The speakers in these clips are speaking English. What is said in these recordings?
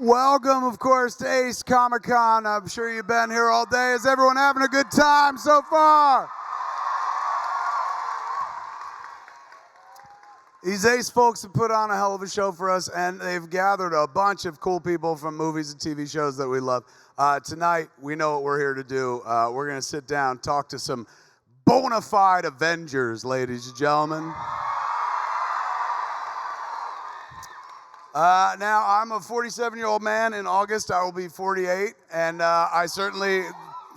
Welcome, of course, to Ace Comic-Con. I'm sure you've been here all day. Is everyone having a good time so far? These Ace folks have put on a hell of a show for us, and they've gathered a bunch of cool people from movies and TV shows that we love. Tonight, we know what we're here to do. We're going to sit down, talk to some bona fide Avengers, ladies and gentlemen. Now, I'm a 47-year-old man. In August, I will be 48, and I certainly,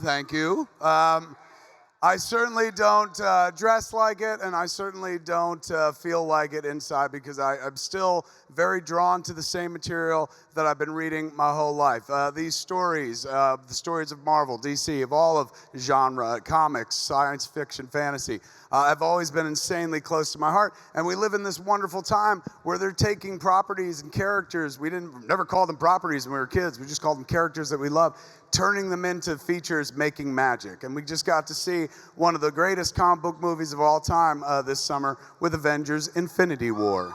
thank you. I certainly don't dress like it, and I certainly don't feel like it inside because I'm still very drawn to the same material that I've been reading my whole life. These stories, the stories of Marvel, DC, of all of genre, comics, science fiction, fantasy, have always been insanely close to my heart. And we live in this wonderful time where they're taking properties and characters. We never called them properties when we were kids. We just called them characters that we love, turning them into features, making magic. And we just got to see one of the greatest comic book movies of all time this summer with Avengers: Infinity War.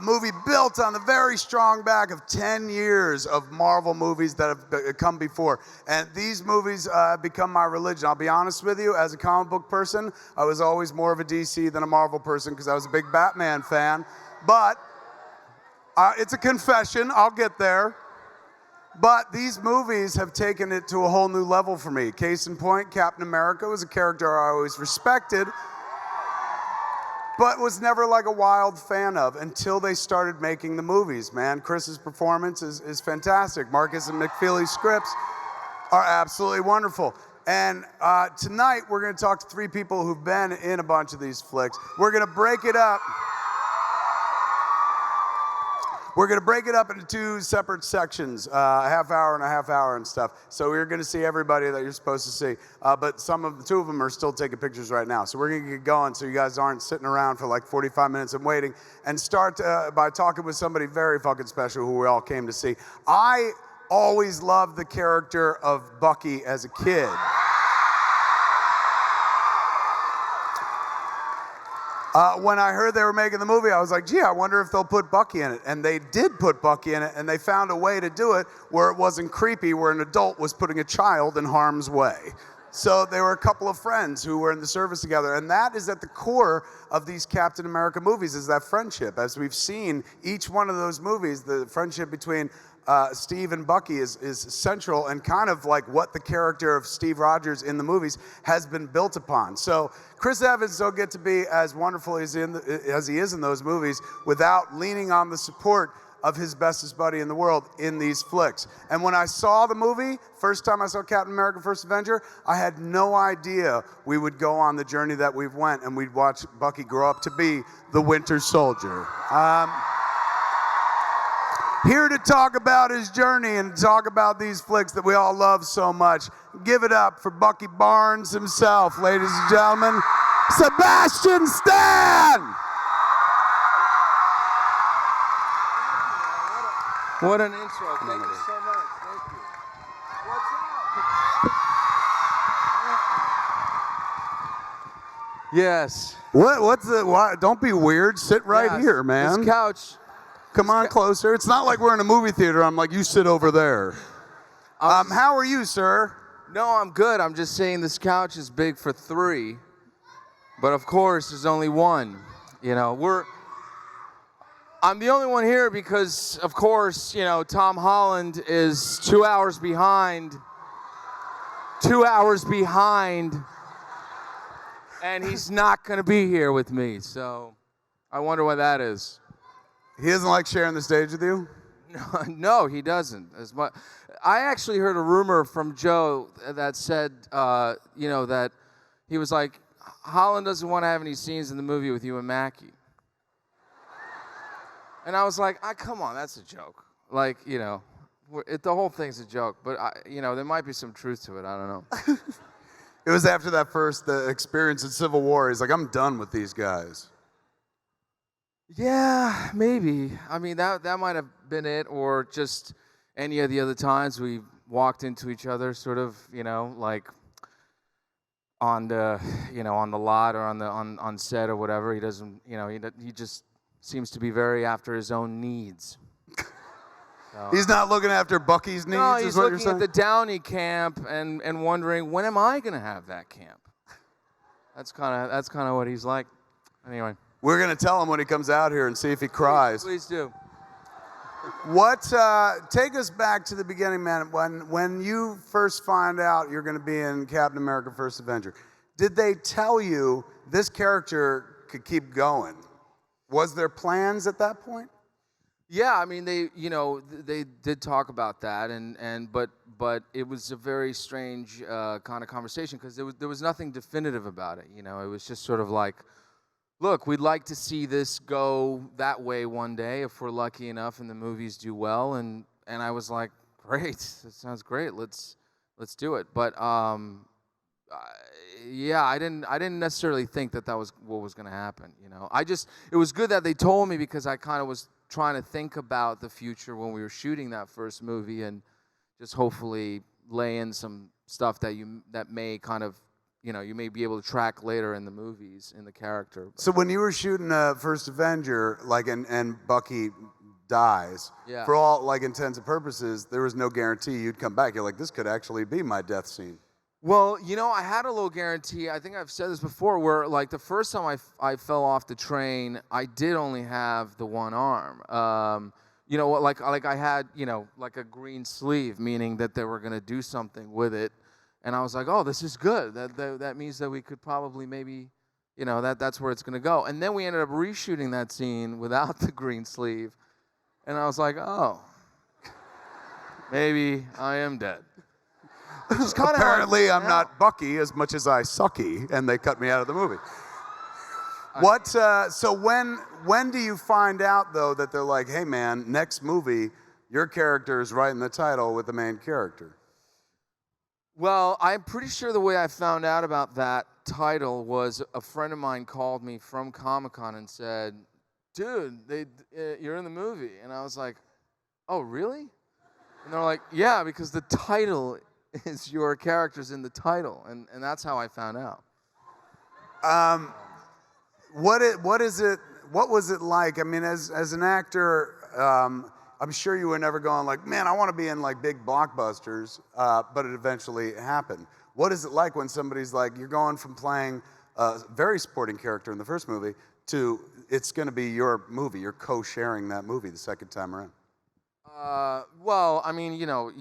Movie built on the very strong back of 10 years of Marvel movies that have come before. And these movies have become my religion. I'll be honest with you, as a comic book person, I was always more of a DC than a Marvel person because I was a big Batman fan. But it's a confession, I'll get there. But these movies have taken it to a whole new level for me. Case in point, Captain America was a character I always respected, but was never like a wild fan of until they started making the movies, man. Chris's performance is fantastic. Marcus and McFeely's scripts are absolutely wonderful. And tonight, we're gonna talk to three people who've been in a bunch of these flicks. We're gonna break it up. We're going to break it up into two separate sections, a half hour and a half hour and stuff. So we're going to see everybody that you're supposed to see. But two of them are still taking pictures right now. So we're going to get going so you guys aren't sitting around for like 45 minutes and waiting. And start by talking with somebody very fucking special who we all came to see. I always loved the character of Bucky as a kid. When I heard they were making the movie, I was like, gee, I wonder if they'll put Bucky in it. And they did put Bucky in it, and they found a way to do it where it wasn't creepy, where an adult was putting a child in harm's way. So they were a couple of friends who were in the service together. And that is at the core of these Captain America movies, is that friendship. As we've seen, each one of those movies, the friendship between Steve and Bucky is central and kind of like what the character of Steve Rogers in the movies has been built upon. So Chris Evans don't get to be as wonderful as he is in those movies without leaning on the support of his bestest buddy in the world in these flicks. And when I saw the movie, first time I saw Captain America: First Avenger, I had no idea we would go on the journey that we've went and we'd watch Bucky grow up to be the Winter Soldier. Here to talk about his journey and talk about these flicks that we all love so much. Give it up for Bucky Barnes himself, ladies and gentlemen, Sebastian Stan! What an intro. Thank you so much. Thank you. What's up? Yes. Why? Don't be weird. Sit right here, man. This couch. Come on closer. It's not like we're in a movie theater. I'm like, you sit over there. How are you, sir? No, I'm good. I'm just saying this couch is big for three, but of course there's only one. You know, I'm the only one here because, of course, you know, Tom Holland is 2 hours behind. 2 hours behind, and he's not going to be here with me. So I wonder why that is. He doesn't like sharing the stage with you? No, he doesn't. I actually heard a rumor from Joe that said, you know, that he was like, Holland doesn't want to have any scenes in the movie with you and Mackie. And I was like, come on, that's a joke. Like, you know, the whole thing's a joke. But, you know, there might be some truth to it. I don't know. It was after that first experience in Civil War. He's like, I'm done with these guys. Yeah, maybe. I mean, that might have been it, or just any of the other times we walked into each other, sort of, you know, like on the, you know, on the lot or on set or whatever. He doesn't, you know, he just seems to be very after his own needs. So. He's not looking after Bucky's needs. No, is he's what looking you're at the Downey camp and wondering, when am I going to have that camp? That's kind of what he's like. Anyway. We're going to tell him when he comes out here and see if he cries. Please do. Take us back to the beginning, man. When you first find out you're going to be in Captain America: First Avenger, did they tell you this character could keep going? Was there plans at that point? Yeah, I mean they did talk about that, but it was a very strange kind of conversation because there was nothing definitive about it. You know, it was just sort of like, look, we'd like to see this go that way one day if we're lucky enough and the movies do well. And I was like, great, that sounds great. Let's do it. But yeah, I didn't necessarily think that was what was going to happen. You know, it was good that they told me because I kind of was trying to think about the future when we were shooting that first movie and just hopefully lay in some stuff that may kind of, you know, you may be able to track later in the movies, in the character. So when you were shooting First Avenger, like, and Bucky dies, yeah. For all like intents and purposes, there was no guarantee you'd come back. You're like, this could actually be my death scene. Well, you know, I had a little guarantee. I think I've said this before, where like the first time I fell off the train, I did only have the one arm. You know, like I had, you know, like a green sleeve, meaning that they were going to do something with it. And I was like, oh, this is good. That means that we could probably maybe, you know, that's where it's going to go. And then we ended up reshooting that scene without the green sleeve. And I was like, oh, maybe I am dead. Which is kind of Apparently, I'm not Bucky as much as I sucky, and they cut me out of the movie. So when do you find out, though, that they're like, hey, man, next movie, your character is right in the title with the main character? Well, I'm pretty sure the way I found out about that title was a friend of mine called me from Comic-Con and said, dude, you're in the movie. And I was like, oh, really? And they're like, yeah, because the title is your character's in the title. And that's how I found out. What was it like? I mean, as an actor, I'm sure you were never going like, man, I want to be in like big blockbusters, but it eventually happened. What is it like when somebody's like, you're going from playing a very supporting character in the first movie to it's going to be your movie, you're co-sharing that movie the second time around? Well, I mean, you know,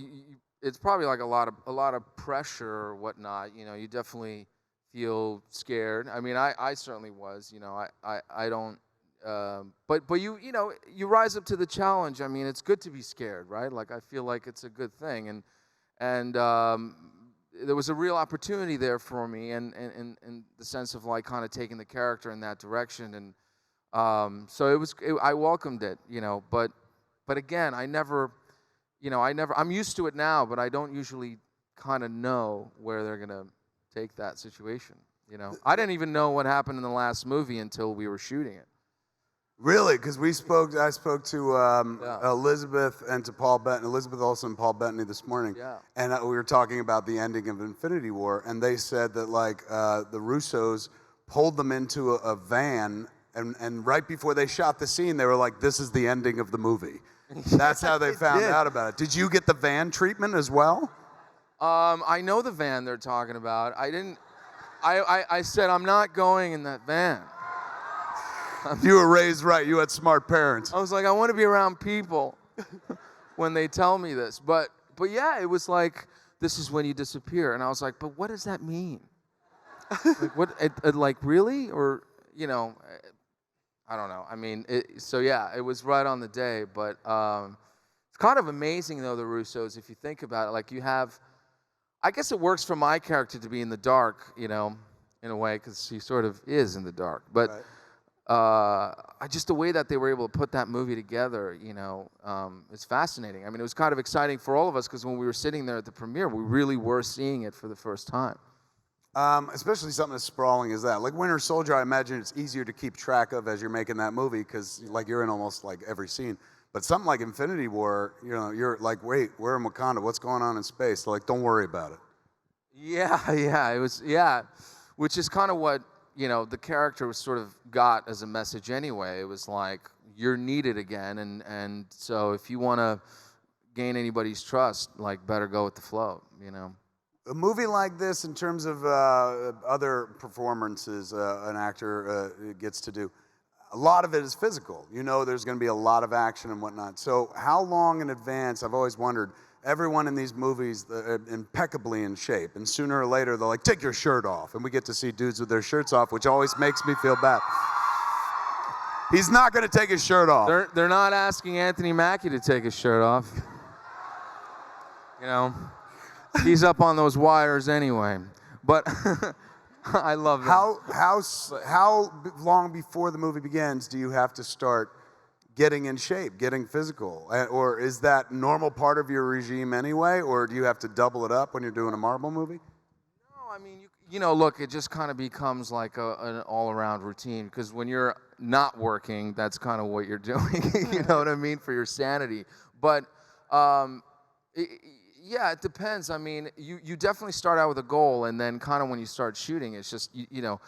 it's probably like a lot of pressure or whatnot. You know, you definitely feel scared. I mean, I certainly was. You know, I don't. But you know, you rise up to the challenge. I mean, it's good to be scared, right? Like, I feel like it's a good thing, and there was a real opportunity there for me, and in the sense of like kind of taking the character in that direction, and so I welcomed it, you know. But again, I'm used to it now, but I don't usually kind of know where they're gonna take that situation. You know, I didn't even know what happened in the last movie until we were shooting it. Really? Because I spoke to Elizabeth and to Paul Bettany, Elizabeth Olsen and Paul Bettany this morning, and we were talking about the ending of Infinity War, and they said that like the Russos pulled them into a van, and right before they shot the scene, they were like, "This is the ending of the movie." That's how they found out about it. Did you get the van treatment as well? I know the van they're talking about. I didn't. I said I'm not going in that van. You were raised right. You had smart parents. I was like, I want to be around people when they tell me this. But yeah, it was like, this is when you disappear. And I was like, but what does that mean? Like, what? Like, really? Or, you know, I don't know. I mean, so yeah, it was right on the day. But it's kind of amazing, though, the Russos, if you think about it. Like, you have, I guess it works for my character to be in the dark, you know, in a way, because he sort of is in the dark. But Right. Just the way that they were able to put that movie together, you know, it's fascinating. I mean, it was kind of exciting for all of us because when we were sitting there at the premiere, we really were seeing it for the first time. Especially something as sprawling as that. Like Winter Soldier, I imagine it's easier to keep track of as you're making that movie because like you're in almost like every scene. But something like Infinity War, you know, you're like, wait, we're in Wakanda. What's going on in space? So like, don't worry about it. Yeah, it was, which is kind of what, you know, the character was sort of got as a message anyway. It was like, you're needed again, and so if you want to gain anybody's trust, like, better go with the flow, you know. A movie like this, in terms of other performances an actor gets to do, a lot of it is physical. You know there's going to be a lot of action and whatnot. So how long in advance, I've always wondered, everyone in these movies impeccably in shape, and sooner or later they're like, take your shirt off, and we get to see dudes with their shirts off, which always makes me feel bad. He's not going to take his shirt off. They're not asking Anthony Mackie to take his shirt off. You know, he's up on those wires anyway. But I love that. How long before the movie begins do you have to start getting in shape, getting physical? Or is that normal part of your regime anyway? Or do you have to double it up when you're doing a Marvel movie? No, I mean, you know, look, it just kind of becomes like an all-around routine, because when you're not working, that's kind of what you're doing, you know what I mean, for your sanity. But, yeah, it depends. I mean, you definitely start out with a goal, and then kind of when you start shooting, it's just, you know,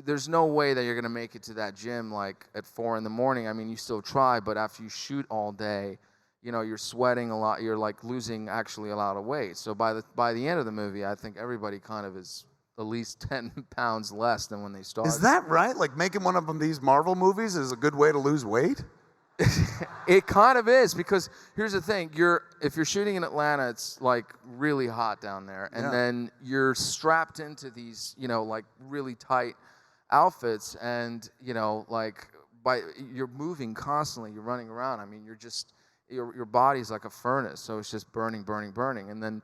there's no way that you're going to make it to that gym like at 4 in the morning. I mean, you still try, but after you shoot all day, you know, you're sweating a lot. You're like losing actually a lot of weight. So by the end of the movie, I think everybody kind of is at least 10 pounds less than when they started. Is that right? Like, making one of them these Marvel movies is a good way to lose weight? It kind of is, because here's the thing: if you're shooting in Atlanta, it's like really hot down there, and then you're strapped into these, you know, like really tight outfits, and you know, like you're moving constantly, you're running around. I mean, you're just your body's like a furnace, so it's just burning, and then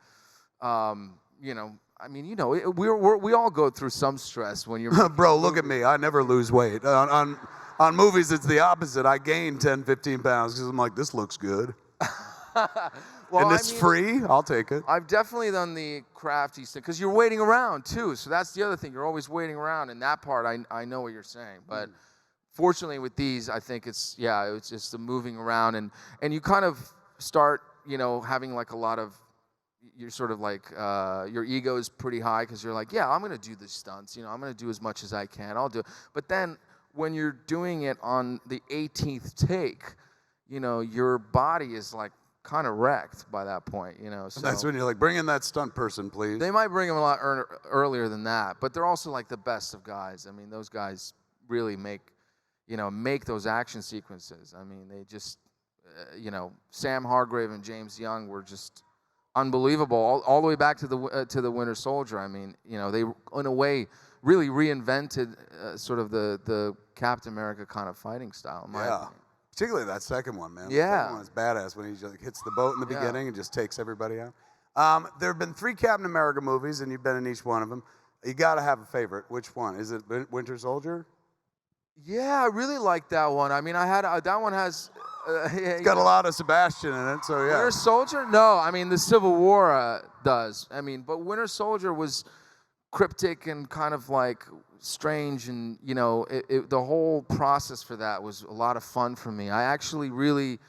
you know. I mean, you know, we all go through some stress when you're. Bro, look at me. I never lose weight. On movies, it's the opposite. I gain 10, 15 pounds because I'm like, this looks good. Well, and it's free. I'll take it. I've definitely done the crafty thing, because you're waiting around too. So that's the other thing. You're always waiting around, and that part I know what you're saying. But fortunately, with these, I think it's just the moving around, and you kind of start, you know, having like a lot of. You're sort of like, your ego is pretty high, because you're like, yeah, I'm going to do the stunts. You know, I'm going to do as much as I can. I'll do it. But then when you're doing it on the 18th take, you know, your body is like kind of wrecked by that point, you know. So that's when you're like, bring in that stunt person, please. They might bring him a lot earlier than that, but they're also like the best of guys. I mean, those guys really make those action sequences. I mean, they just, you know, Sam Hargrave and James Young were just unbelievable, all the way back to the Winter Soldier. I mean, you know, they in a way really reinvented sort of the Captain America kind of fighting style. In my opinion. Particularly that second one, man. Yeah, the second one is badass when he just hits the boat in the beginning and just takes everybody out. There have been 3 Captain America movies, and you've been in each one of them. You got to have a favorite. Which one? Is it Winter Soldier? Yeah, I really like that one. I mean, I had that one has. It's got a lot of Sebastian in it, so yeah. Winter Soldier? No, I mean the Civil War does. I mean, but Winter Soldier was cryptic and kind of like strange, and you know, the whole process for that was a lot of fun for me. I actually really,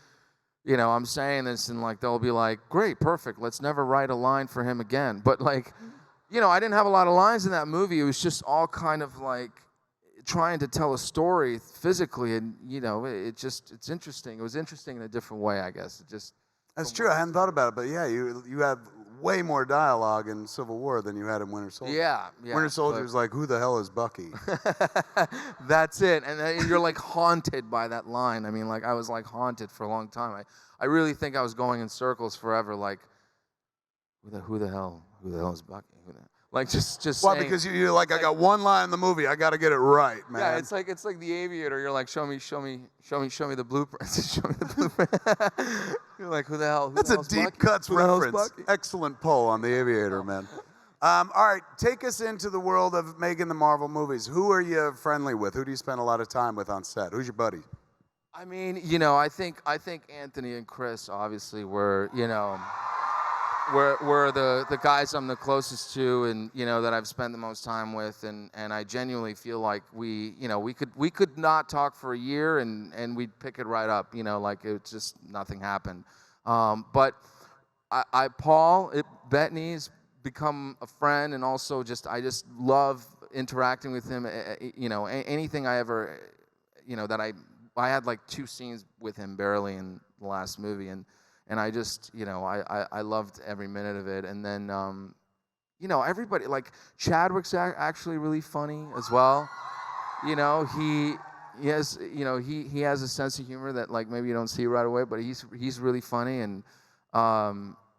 you know, I'm saying this and like they'll be like, great, perfect, let's never write a line for him again. But like, you know, I didn't have a lot of lines in that movie. It was just all kind of like trying to tell a story physically, and you know, it's interesting. It was interesting in a different way, I guess. That's true. I hadn't thought about it, but yeah, you have way more dialogue in Civil War than you had in Winter Soldier. Yeah. Winter Soldier's like, who the hell is Bucky? That's it, and then you're like haunted by that line. I mean, like I was like haunted for a long time. I really think I was going in circles forever. Like, who the hell is Bucky? Like just Why? saying, Because you're like, I got one line in the movie, I got to get it right, man. Yeah, it's like The Aviator. You're like, show me the blueprint. Show me the blueprint. You're like, who the hell? That's a deep Bucky? cuts Who the hell's reference. Bucky? Excellent pull on The Aviator, man. All right, take us into the world of making the Marvel movies. Who are you friendly with? Who do you spend a lot of time with on set? Who's your buddy? I mean, you know, I think Anthony and Chris obviously were, you know. We're the guys I'm the closest to, and you know that I've spent the most time with, and I genuinely feel like we could not talk for a year and we'd pick it right up, you know, like it just nothing happened. But Paul Bettany's become a friend, and also I just love interacting with him. You know, anything I ever, you know, that I I had like 2 scenes with him barely in the last movie, and I just, I loved every minute of it. And then, everybody, like Chadwick's actually really funny as well. He has, he has a sense of humor that like maybe you don't see right away, but he's really funny, and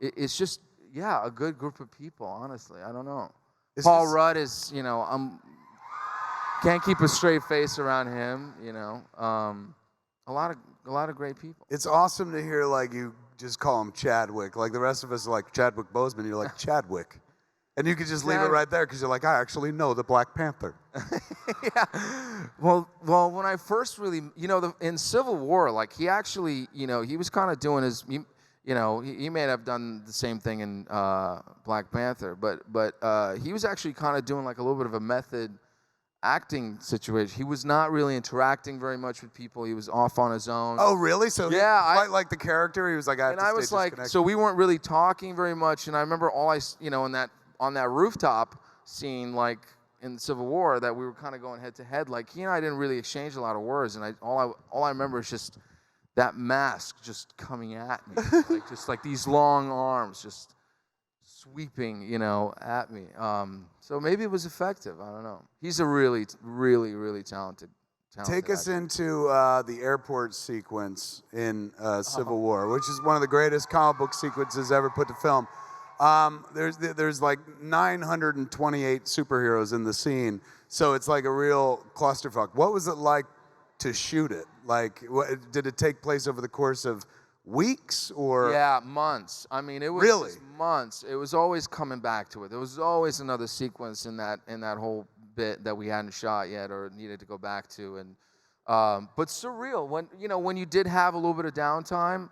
it's just a good group of people. Honestly, I don't know. Paul Rudd is, can't keep a straight face around him. A lot of great people. It's awesome to hear like you just call him Chadwick. Like the rest of us are like Chadwick Boseman. You're like Chadwick. And you could just leave it right there because you're like, I actually know the Black Panther. Yeah. Well, when I first really, in Civil War, like he actually, he was kind of doing his, he may have done the same thing in Black Panther, but he was actually kind of doing like a little bit of a method acting situation. He was not really interacting very much with people. He was off on his own. Oh, really? So yeah, quite like the character. He was like, I was like, so we weren't really talking very much. And I remember on that rooftop scene, like in the Civil War, that we were kind of going head to head. Like he and I didn't really exchange a lot of words, and all I remember is just that mask just coming at me, like just like these long arms just sweeping, at me. So maybe it was effective. I don't know. He's a really, really, really talented Take us actor. into the airport sequence in Civil War, which is one of the greatest comic book sequences ever put to film. There's like 928 superheroes in the scene, so it's like a real clusterfuck. What was it like to shoot it? Like, did it take place over the course of weeks or? Yeah, months. I mean, it was really just months. It was always coming back to it. There was always another sequence in that whole bit that we hadn't shot yet or needed to go back to. And but surreal when you did have a little bit of downtime.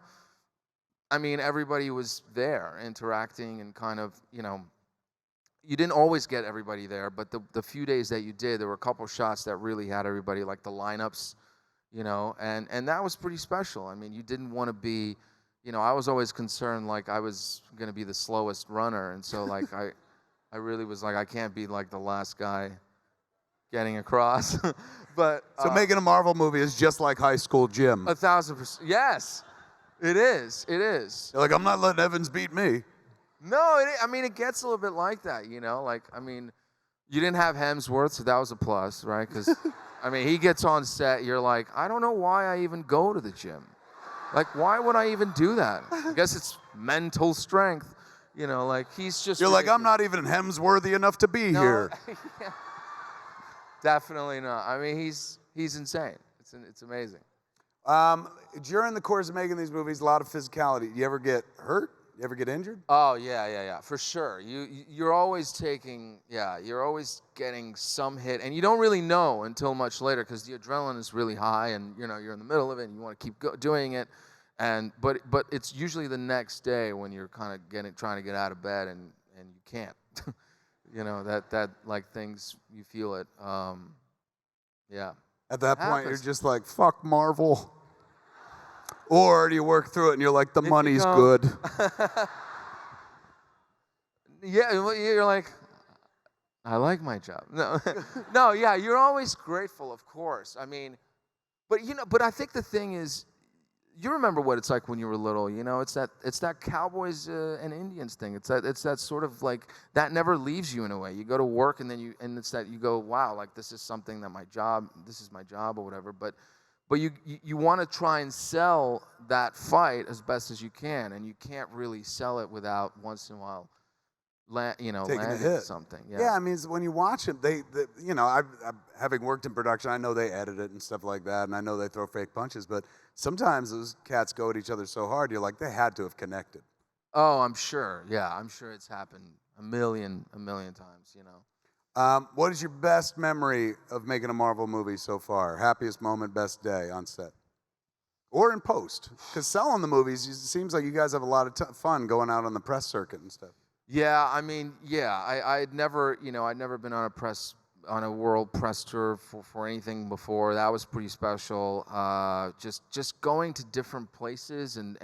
I mean, everybody was there interacting and kind of, you didn't always get everybody there, but the few days that you did, there were a couple shots that really had everybody, like the lineups, and that was pretty special. I mean, you didn't want to be, I was always concerned, like I was going to be the slowest runner, and so like I really was like, I can't be like the last guy getting across. But so making a Marvel movie is just like high school gym. 1,000%. Yes. It is. You're like, I'm not letting Evans beat me. No, I mean, it gets a little bit like that, Like, I mean, you didn't have Hemsworth, so that was a plus, right? Because, I mean, he gets on set, you're like, I don't know why I even go to the gym. Like, why would I even do that? I guess it's mental strength, like, he's just You're ridiculous. like, I'm not even Hemsworthy enough to be here. Yeah. Definitely not. I mean, he's insane. It's amazing. During the course of making these movies, a lot of physicality. You ever get hurt? You ever get injured? Oh yeah, for sure. You're always you're always getting some hit, and you don't really know until much later because the adrenaline is really high, and you're in the middle of it, and you want to keep doing it, but it's usually the next day when you're kind of trying to get out of bed, and you can't. that like things you feel it. Yeah. At that point, you're just like, fuck Marvel. Or do you work through it and you're like, the money's good? Yeah, you're like, I like my job. No, yeah, you're always grateful, of course. I mean, but I think the thing is, you remember what it's like when you were little. It's that cowboys and Indians thing. It's that sort of like that never leaves you in a way. You go to work and then it's that you go, wow, like this is something that this is my job or whatever. But you want to try and sell that fight as best as you can, and you can't really sell it without once in a while, taking landing a hit. something. Yeah, I mean, when you watch it, I've having worked in production, I know they edit it and stuff like that, and I know they throw fake punches, but sometimes those cats go at each other so hard, you're like, they had to have connected. Oh, I'm sure. Yeah, I'm sure it's happened a million times. What is your best memory of making a Marvel movie so far? Happiest moment, best day on set? Or in post? Because selling the movies, it seems like you guys have a lot of fun going out on the press circuit and stuff. Yeah, I mean, I'd never been on a world press tour for anything before. That was pretty special. Just going to different places and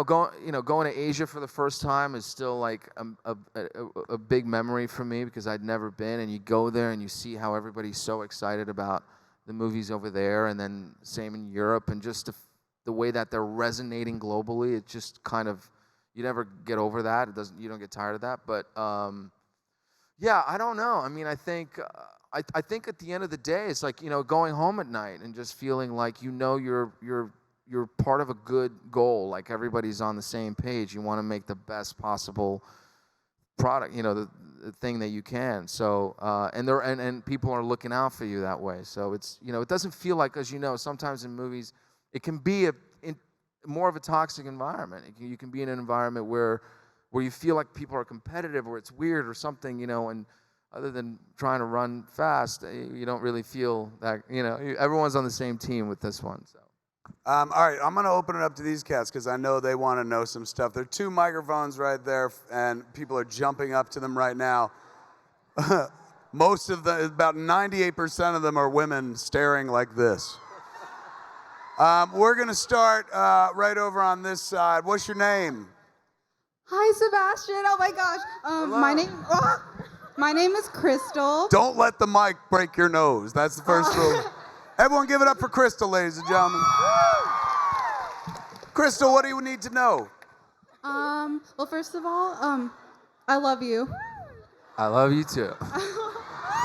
going to Asia for the first time is still like a big memory for me because I'd never been. And you go there and you see how everybody's so excited about the movies over there, and then same in Europe, and just the way that they're resonating globally, it just kind of, you never get over that. You don't get tired of that. But yeah, I don't know. I mean, I think at the end of the day, it's like, going home at night and just feeling like you're part of a good goal. Like everybody's on the same page. You want to make the best possible product, the thing that you can. So and people are looking out for you that way. So it's, it doesn't feel like, as sometimes in movies, it can be more of a toxic environment. You can be in an environment where you feel like people are competitive, or it's weird or something, and other than trying to run fast, you don't really feel that, everyone's on the same team with this one. So. All right, I'm going to open it up to these cats because I know they want to know some stuff. There are 2 microphones right there, and people are jumping up to them right now. About 98% of them are women staring like this. We're going to start right over on this side. What's your name? Hi, Sebastian. Oh my gosh. My name is Crystal. Don't let the mic break your nose. That's the first rule. Everyone give it up for Crystal, ladies and gentlemen. Crystal, what do you need to know? Well, first of all, I love you. I love you too. What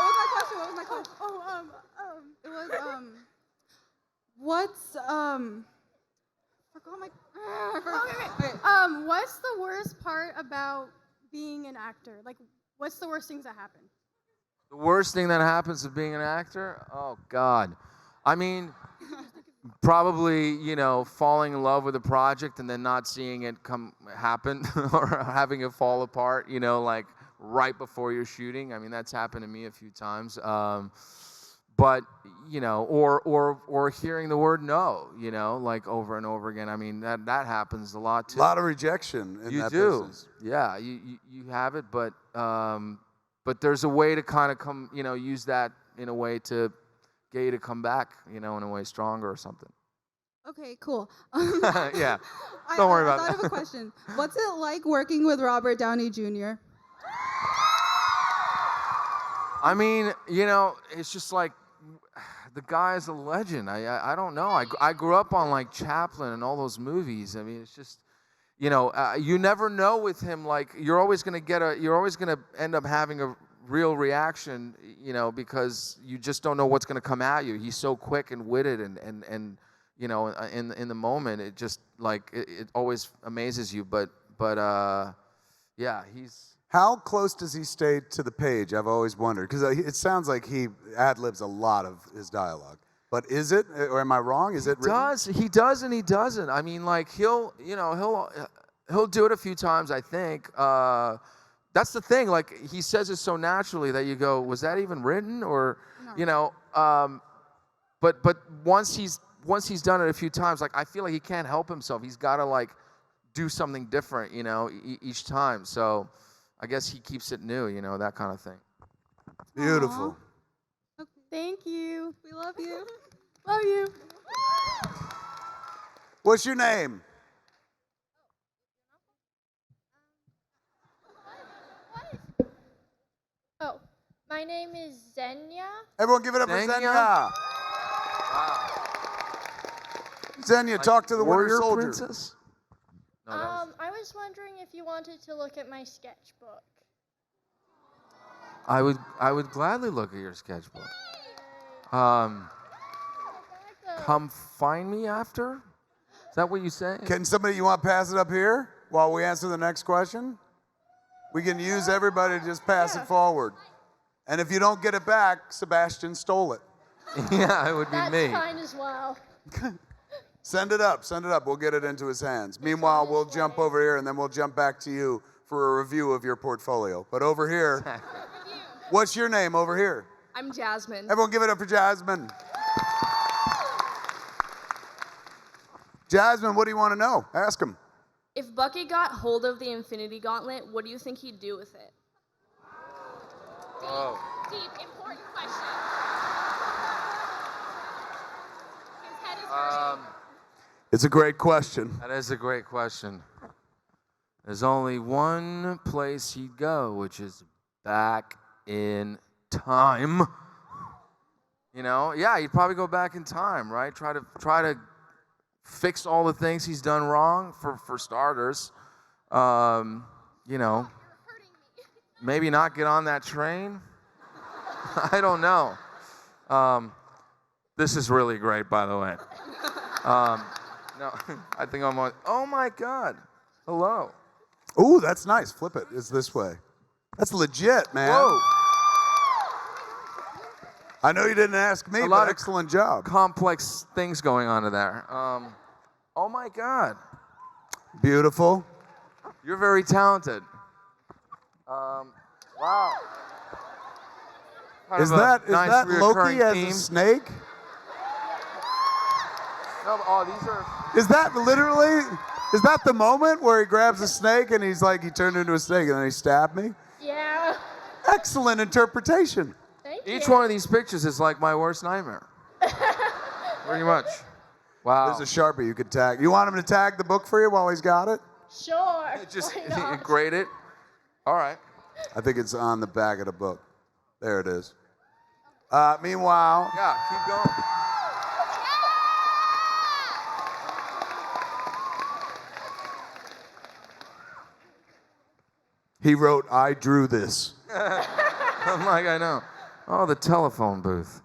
was my question? It was, what's the worst part about being an actor? Like, what's the worst things that happen? The worst thing that happens of being an actor? Oh, God. I mean, probably, falling in love with a project and then not seeing it happen or having it fall apart, like right before you're shooting. I mean, that's happened to me a few times. But, or hearing the word no, like over and over again. I mean, that happens a lot too. A lot of rejection in that business. Yeah, you have it, but there's a way to kind of use that in a way to get you to come back, in a way stronger or something. Okay, cool. Yeah, don't worry about that. I that. have a question. What's it like working with Robert Downey Jr.? I mean, it's just like, the guy is a legend. I don't know. I grew up on like Chaplin and all those movies. I mean, it's just, you never know with him. Like you're always gonna end up having a real reaction, because you just don't know what's gonna come at you. He's so quick and witted, and in the moment, it just like it always amazes you. But yeah, he's. How close does he stay to the page? I've always wondered, because it sounds like he ad-libs a lot of his dialogue. But is it, or am I wrong? Is it written? He does and he doesn't. I mean, like he'll do it a few times, I think. That's the thing. Like he says it so naturally that you go, was that even written? Or, No. But once he's done it a few times, like I feel like he can't help himself. He's got to like do something different, each time. So. I guess he keeps it new, that kind of thing. Beautiful. Okay. Thank you. We love you. Love you. What's your name? Oh, my name is Xenia. Everyone give it up for Xenia. Xenia. Wow. Xenia, talk to the warrior soldier. Princess? No, I was wondering if you wanted to look at my sketchbook. I would gladly look at your sketchbook. Come find me after? Is that what you say? Can somebody, you want to pass it up here while we answer the next question? We can use everybody to just pass it forward. And if you don't get it back, Sebastian stole it. Yeah, it would be That's me. fine as well. Send it up. We'll get it into his hands. Meanwhile, we'll jump over here, and then we'll jump back to you for a review of your portfolio. But over here, what's your name over here? I'm Jasmine. Everyone give it up for Jasmine. Jasmine, what do you want to know? Ask him. If Bucky got hold of the Infinity Gauntlet, what do you think he'd do with it? Deep, important question. His head is hurting. It's a great question. That is a great question. There's only one place he'd go, which is back in time. You know, yeah, he'd probably go back in time, right? Try to fix all the things he's done wrong for starters. You know, maybe not get on that train. I don't know. This is really great, by the way. No, I think I'm on. Oh my God. Hello. Ooh, that's nice. Flip it. It's this way. That's legit, man. Whoa. I know you didn't ask me, but excellent job. Complex things going on in there. Oh my God. Beautiful. You're very talented. Wow. Kind Is of a that nice Loki reoccurring as theme. a snake? No, oh, these are. Is that literally? Is that the moment where he grabs a snake and he's like, he turned into a snake and then he stabbed me? Yeah. Excellent interpretation. Thank you. Each one of these pictures is like my worst nightmare. Pretty much. Wow. There's a Sharpie you could tag. You want him to tag the book for you while he's got it? Sure. Just Why not? grade it. All right. I think it's on the back of the book. There it is. Meanwhile, Yeah, keep going. he wrote, I drew this. I'm like, I know. Oh, the telephone booth.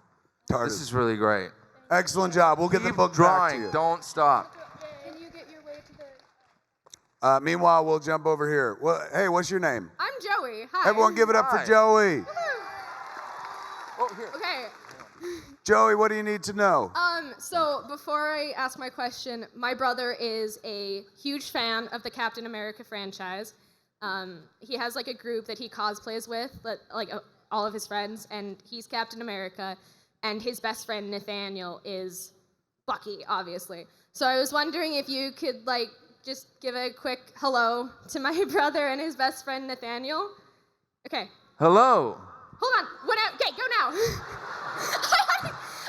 This is really great. Excellent job. We'll get the Keep book back drawing. to you. Don't stop. Can you get your way to the... Meanwhile, we'll jump over here. Well, hey, what's your name? I'm Joey. Hi. Everyone give it up Hi. for Joey. Oh, here. Okay. Joey, what do you need to know? So before I ask my question, my brother is a huge fan of the Captain America franchise. He has like a group that he cosplays with, all of his friends, and he's Captain America, and his best friend Nathaniel is Bucky, obviously. So I was wondering if you could just give a quick hello to my brother and his best friend Nathaniel. Okay. Hello. Hold on. Okay, go now.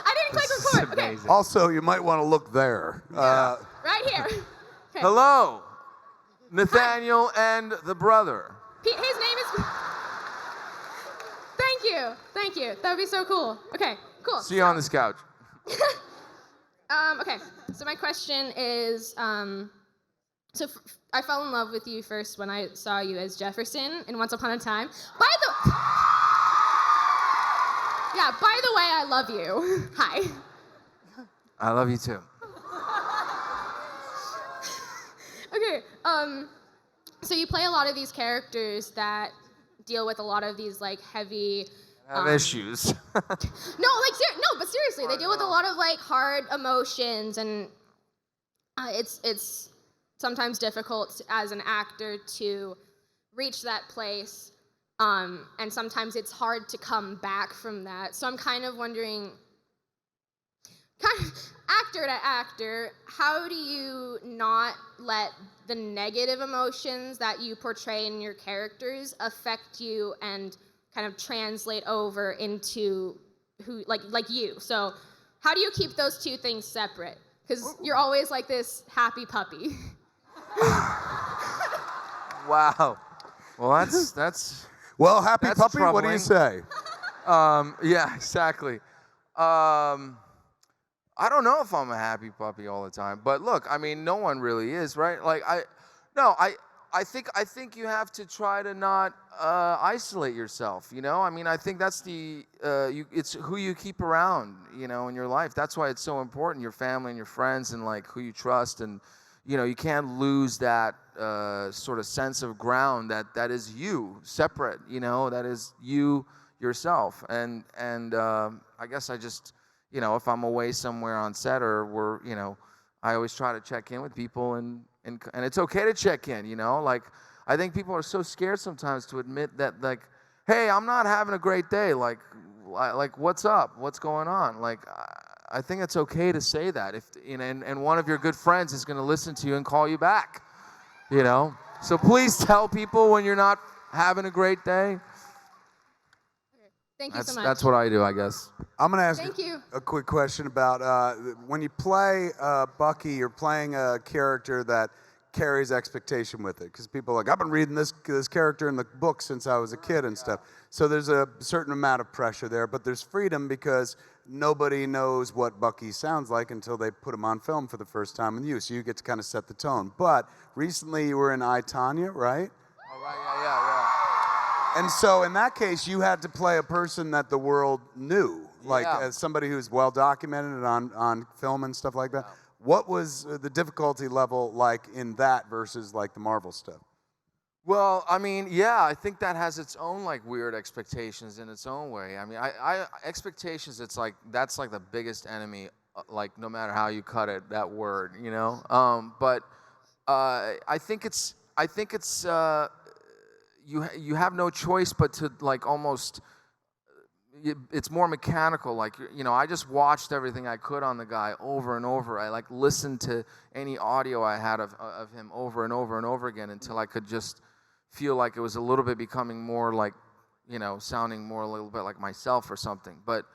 I didn't click record. Okay. Also, you might want to look there. Right here. Okay. Hello. Nathaniel and the brother. His name is. Thank you. Thank you. That would be so cool. Okay, cool. See you on this couch. Okay, so my question is, I fell in love with you first when I saw you as Jefferson in Once Upon a Time. By the way, I love you. Hi. I love you too. Okay, so you play a lot of these characters that deal with a lot of these heavy Have issues. No, but seriously, they deal with a lot of hard emotions, and it's sometimes difficult as an actor to reach that place, and sometimes it's hard to come back from that. So I'm kind of wondering, actor to actor, how do you not let the negative emotions that you portray in your characters affect you and kind of translate over into who, like you? So how do you keep those two things separate? Because you're always like this happy puppy. Wow. Well, that's. Well, happy That's puppy, what do you say? Yeah, exactly. I don't know if I'm a happy puppy all the time, but look, I mean, no one really is, right? I think you have to try to not isolate yourself. You know, I mean, I think that's it's who you keep around, you know, in your life. That's why it's so important, your family and your friends and who you trust, and you know, you can't lose that sort of sense of ground that is you, separate. You know, that is you yourself, and I guess I just. You know, if I'm away somewhere on set or I always try to check in with people and it's okay to check in, you know? I think people are so scared sometimes to admit that, hey, I'm not having a great day. What's up? What's going on? I think it's okay to say that and one of your good friends is going to listen to you and call you back, you know? So please tell people when you're not having a great day. Thank you so much. That's what I do, I guess. I'm going to ask Thank you. a quick question about when you play Bucky, you're playing a character that carries expectation with it, because people are like, I've been reading this character in the book since I was a kid and stuff. So there's a certain amount of pressure there, but there's freedom because nobody knows what Bucky sounds like until they put him on film for the first time with you. So you get to kind of set the tone. But recently you were in I, Tonya, right? Oh, right, yeah. And so in that case, you had to play a person that the world knew, like as somebody who's well documented and on film and stuff like that. Yeah. What was the difficulty level like in that versus like the Marvel stuff? Well, I mean, yeah, I think that has its own like weird expectations in its own way. I mean, I expectations. It's like that's like the biggest enemy. Like no matter how you cut it, that word, you know. But I think it's you have no choice but to like almost. It's more mechanical. Like, you know, I just watched everything I could on the guy over and over. I like listened to any audio I had of him over and over and over again until I could just feel like it was a little bit becoming more like, you know, sounding more a little bit like myself or something. But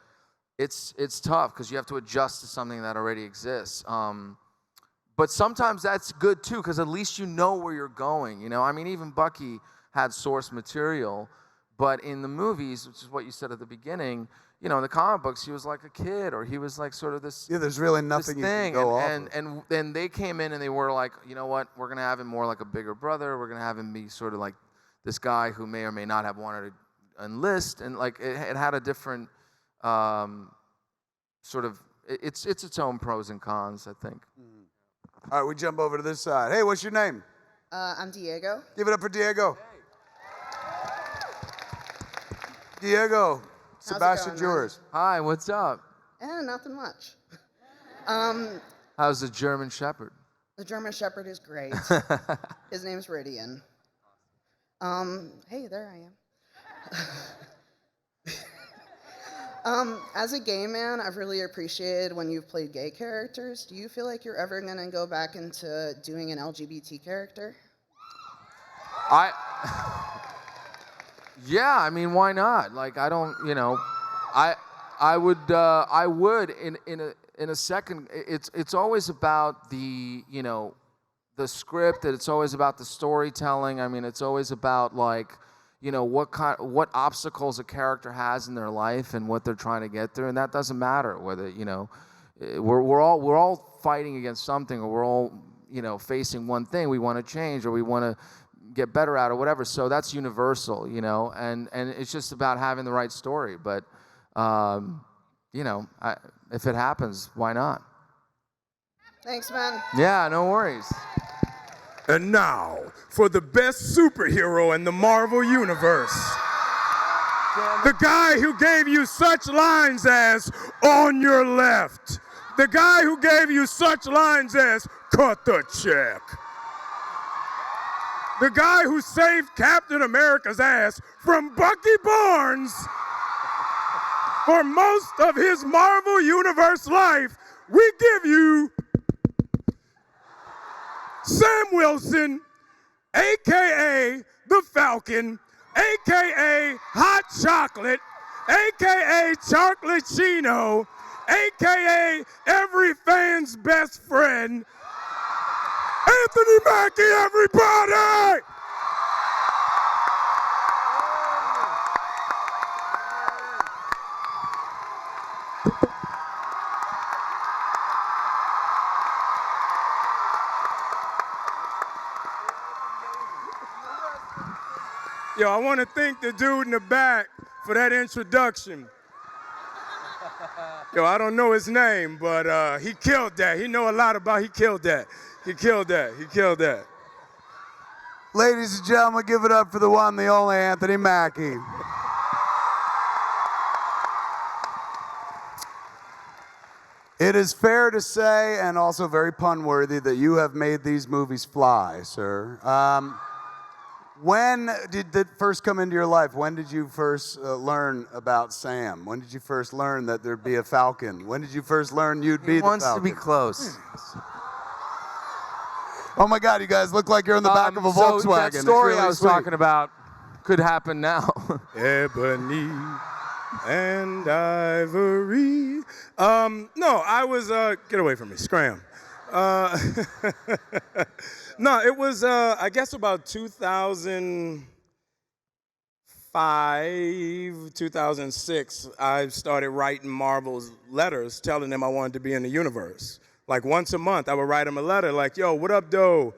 it's tough because you have to adjust to something that already exists. But sometimes that's good too, because at least you know where you're going. You know, I mean, even Bucky had source material. But in the movies, which is what you said at the beginning, you know, in the comic books, he was like a kid, or he was like sort of this. Yeah, there's really nothing you can go off of. And then they came in and they were like, you know what, we're gonna have him more like a bigger brother. We're gonna have him be sort of like this guy who may or may not have wanted to enlist, and like it had a different sort of. It's its own pros and cons, I think. All right, we jump over to this side. Hey, what's your name? I'm Diego. Give it up for Diego. Diego, Sebastian yours. Hi, what's up? Nothing much. How's the German Shepherd? The German Shepherd is great. His name's Ridian. Hey, there I am. As a gay man, I've really appreciated when you've played gay characters. Do you feel like you're ever going to go back into doing an LGBT character? Yeah, I mean, why not? Like, I don't, you know, I would in a second. It's always about the, you know, the script. It's always about the storytelling. I mean, it's always about like, you know, what obstacles a character has in their life and what they're trying to get through, and that doesn't matter whether, you know, we're all fighting against something, or we're all, you know, facing one thing we want to change or we want to get better at or whatever. So that's universal, you know, and it's just about having the right story. But, you know, if it happens, why not? Thanks, man. Yeah, no worries. And now, for the best superhero in the Marvel Universe. The guy who gave you such lines as, on your left. The guy who gave you such lines as, cut the check. The guy who saved Captain America's ass from Bucky Barnes for most of his Marvel Universe life, we give you Sam Wilson, a.k.a. the Falcon, a.k.a. Hot Chocolate, a.k.a. Chocolate Chino, a.k.a. every fan's best friend, Anthony Mackie, everybody! Yo, I want to thank the dude in the back for that introduction. Yo, I don't know his name, but he killed that. He know a lot about, he killed that. He killed that. He killed that. Ladies and gentlemen, give it up for the one, the only Anthony Mackie. It is fair to say, and also very pun-worthy, that you have made these movies fly, sir. When did it first come into your life? When did you first learn about Sam? When did you first learn that there'd be a Falcon? When did you first learn you'd be the Falcon? He wants to be close. Oh my God, you guys look like you're in the back of a Volkswagen. So that story really I was sweet. talking about could happen now. Ebony and ivory. No, I was, get away from me, scram. No, it was, I guess about 2005, 2006, I started writing Marvel's letters telling them I wanted to be in the universe. Like once a month, I would write them a letter like, yo, what up, though?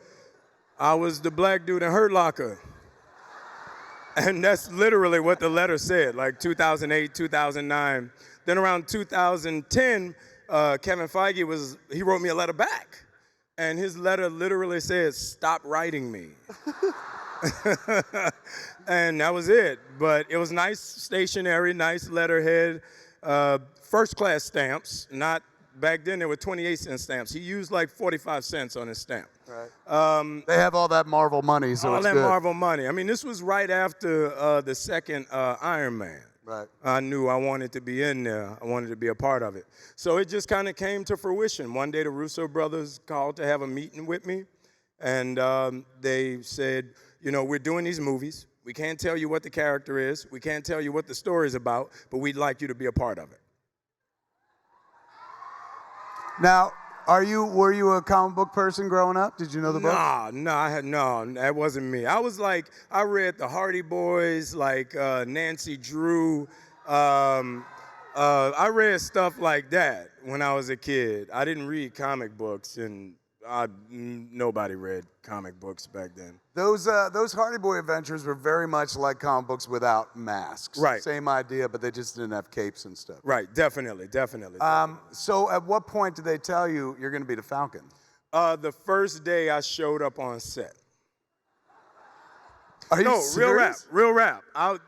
I was the black dude in Hurt Locker. And that's literally what the letter said, like 2008, 2009. Then around 2010, Kevin Feige he wrote me a letter back. And his letter literally says, stop writing me. And that was it. But it was nice stationery, nice letterhead, first class stamps. Not back then, there were 28-cent stamps. He used like 45 cents on his stamp. Right. They have all that Marvel money, so all it's that good. Marvel money. I mean, this was right after the second Iron Man. Right. I knew I wanted to be in there. I wanted to be a part of it. So it just kind of came to fruition. One day, the Russo brothers called to have a meeting with me, and they said, you know, we're doing these movies. We can't tell you what the character is. We can't tell you what the story is about, but we'd like you to be a part of it. Now, were you a comic book person growing up? Did you know the books? No, that wasn't me. I was like, I read the Hardy Boys, like Nancy Drew. I read stuff like that when I was a kid. I didn't read comic books, and nobody read comic books back then. Those Hardy Boy adventures were very much like comic books without masks. Right. Same idea, but they just didn't have capes and stuff. Right, definitely. So at what point did they tell you you're going to be the Falcon? The first day I showed up on set. Are you serious? Real rap. I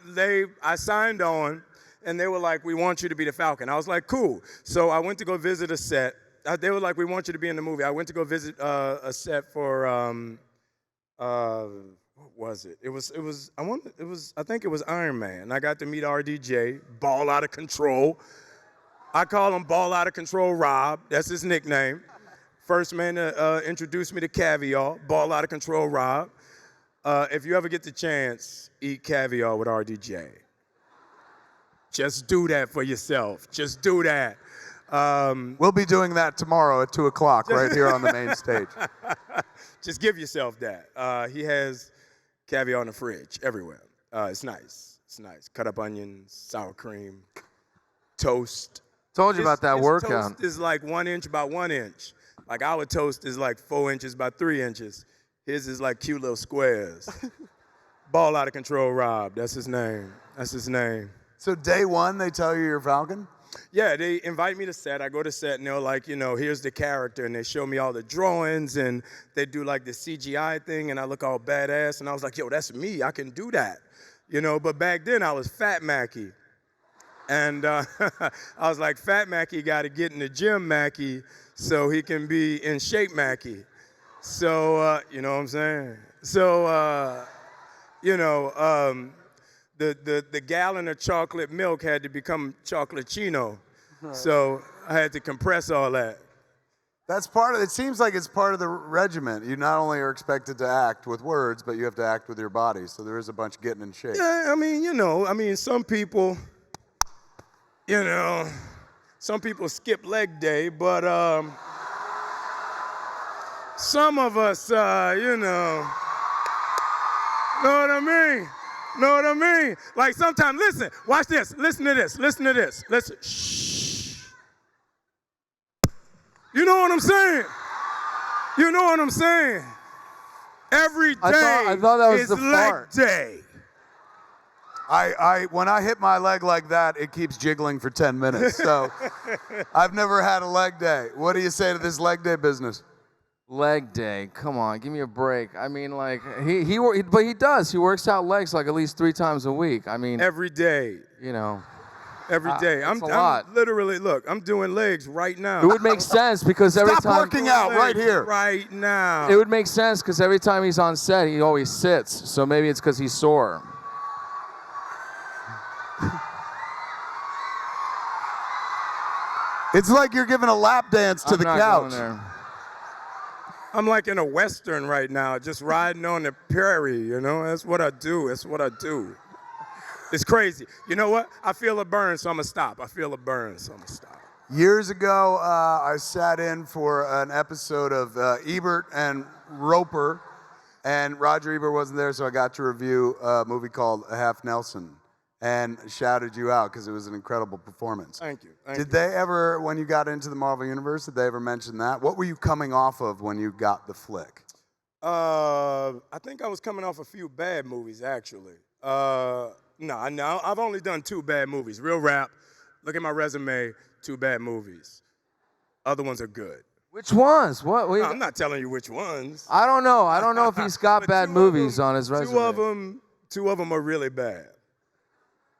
signed on, and they were like, we want you to be the Falcon. I was like, cool. So I went to go visit a set. They were like, we want you to be in the movie. I went to go visit a set for, what was it? I think it was Iron Man. I got to meet RDJ, Ball Out of Control. I call him Ball Out of Control Rob. That's his nickname. First man to introduce me to caviar, Ball Out of Control Rob. If you ever get the chance, eat caviar with RDJ. Just do that for yourself. Just do that. We'll be doing that tomorrow at 2 o'clock right here on the main stage. Just give yourself that. He has caviar in the fridge everywhere. It's nice. It's nice. Cut up onions, sour cream, toast. Told you about that his workout. Toast is like 1 inch by 1 inch. Like our toast is like 4 inches by 3 inches. His is like cute little squares. Ball Out of Control Rob. That's his name. That's his name. So day one, they tell you you're Falcon? Yeah, they invite me to set. I go to set, and they're like, you know, here's the character, and they show me all the drawings, and they do like the CGI thing, and I look all badass, and I was like, yo, that's me. I can do that, you know. But back then, I was Fat Mackie, and I was like, Fat Mackie got to get in the gym, Mackie, so he can be in shape, Mackie. So you know what I'm saying? So you know. The gallon of chocolate milk had to become chocolate chino. Right. So I had to compress all that. That's part of it. Seems like it's part of the regiment. You not only are expected to act with words, but you have to act with your body. So there is a bunch of getting in shape. Yeah, I mean, you know, some people, you know, some people skip leg day, but some of us, you know what I mean? Know what I mean? Like sometimes, listen, watch this, listen to this, listen, shh. You know what I'm saying? You know what I'm saying? Every day I thought that was is the leg fart. day. When I hit my leg like that, it keeps jiggling for 10 minutes. So I've never had a leg day. What do you say to this leg day business? Leg day, come on, give me a break. I mean, like but he does. He works out legs like at least 3 times a week. I mean, every day. You know, every day. That's a lot. I'm literally, look, I'm doing legs right now. It would make sense because every time. Stop working out right here. Right now. It would make sense because every time he's on set, he always sits. So maybe it's because he's sore. It's like you're giving a lap dance to the couch. I'm like in a Western right now, just riding on the prairie, you know? That's what I do. That's what I do. It's crazy. You know what? I feel a burn, so I'm going to stop. I feel a burn, so I'm going to stop. Years ago, I sat in for an episode of Ebert and Roper, and Roger Ebert wasn't there, so I got to review a movie called A Half Nelson, and shouted you out because it was an incredible performance. Thank you. Did they ever, when you got into the Marvel Universe, did they ever mention that? What were you coming off of when you got the flick? I think I was coming off a few bad movies, actually. No, I've only done 2 bad movies. Real rap, look at my resume, 2 bad movies. Other ones are good. Which ones? What? No, I'm not telling you which ones. I don't know. I don't know if he's got bad movies on his resume. Two of them are really bad.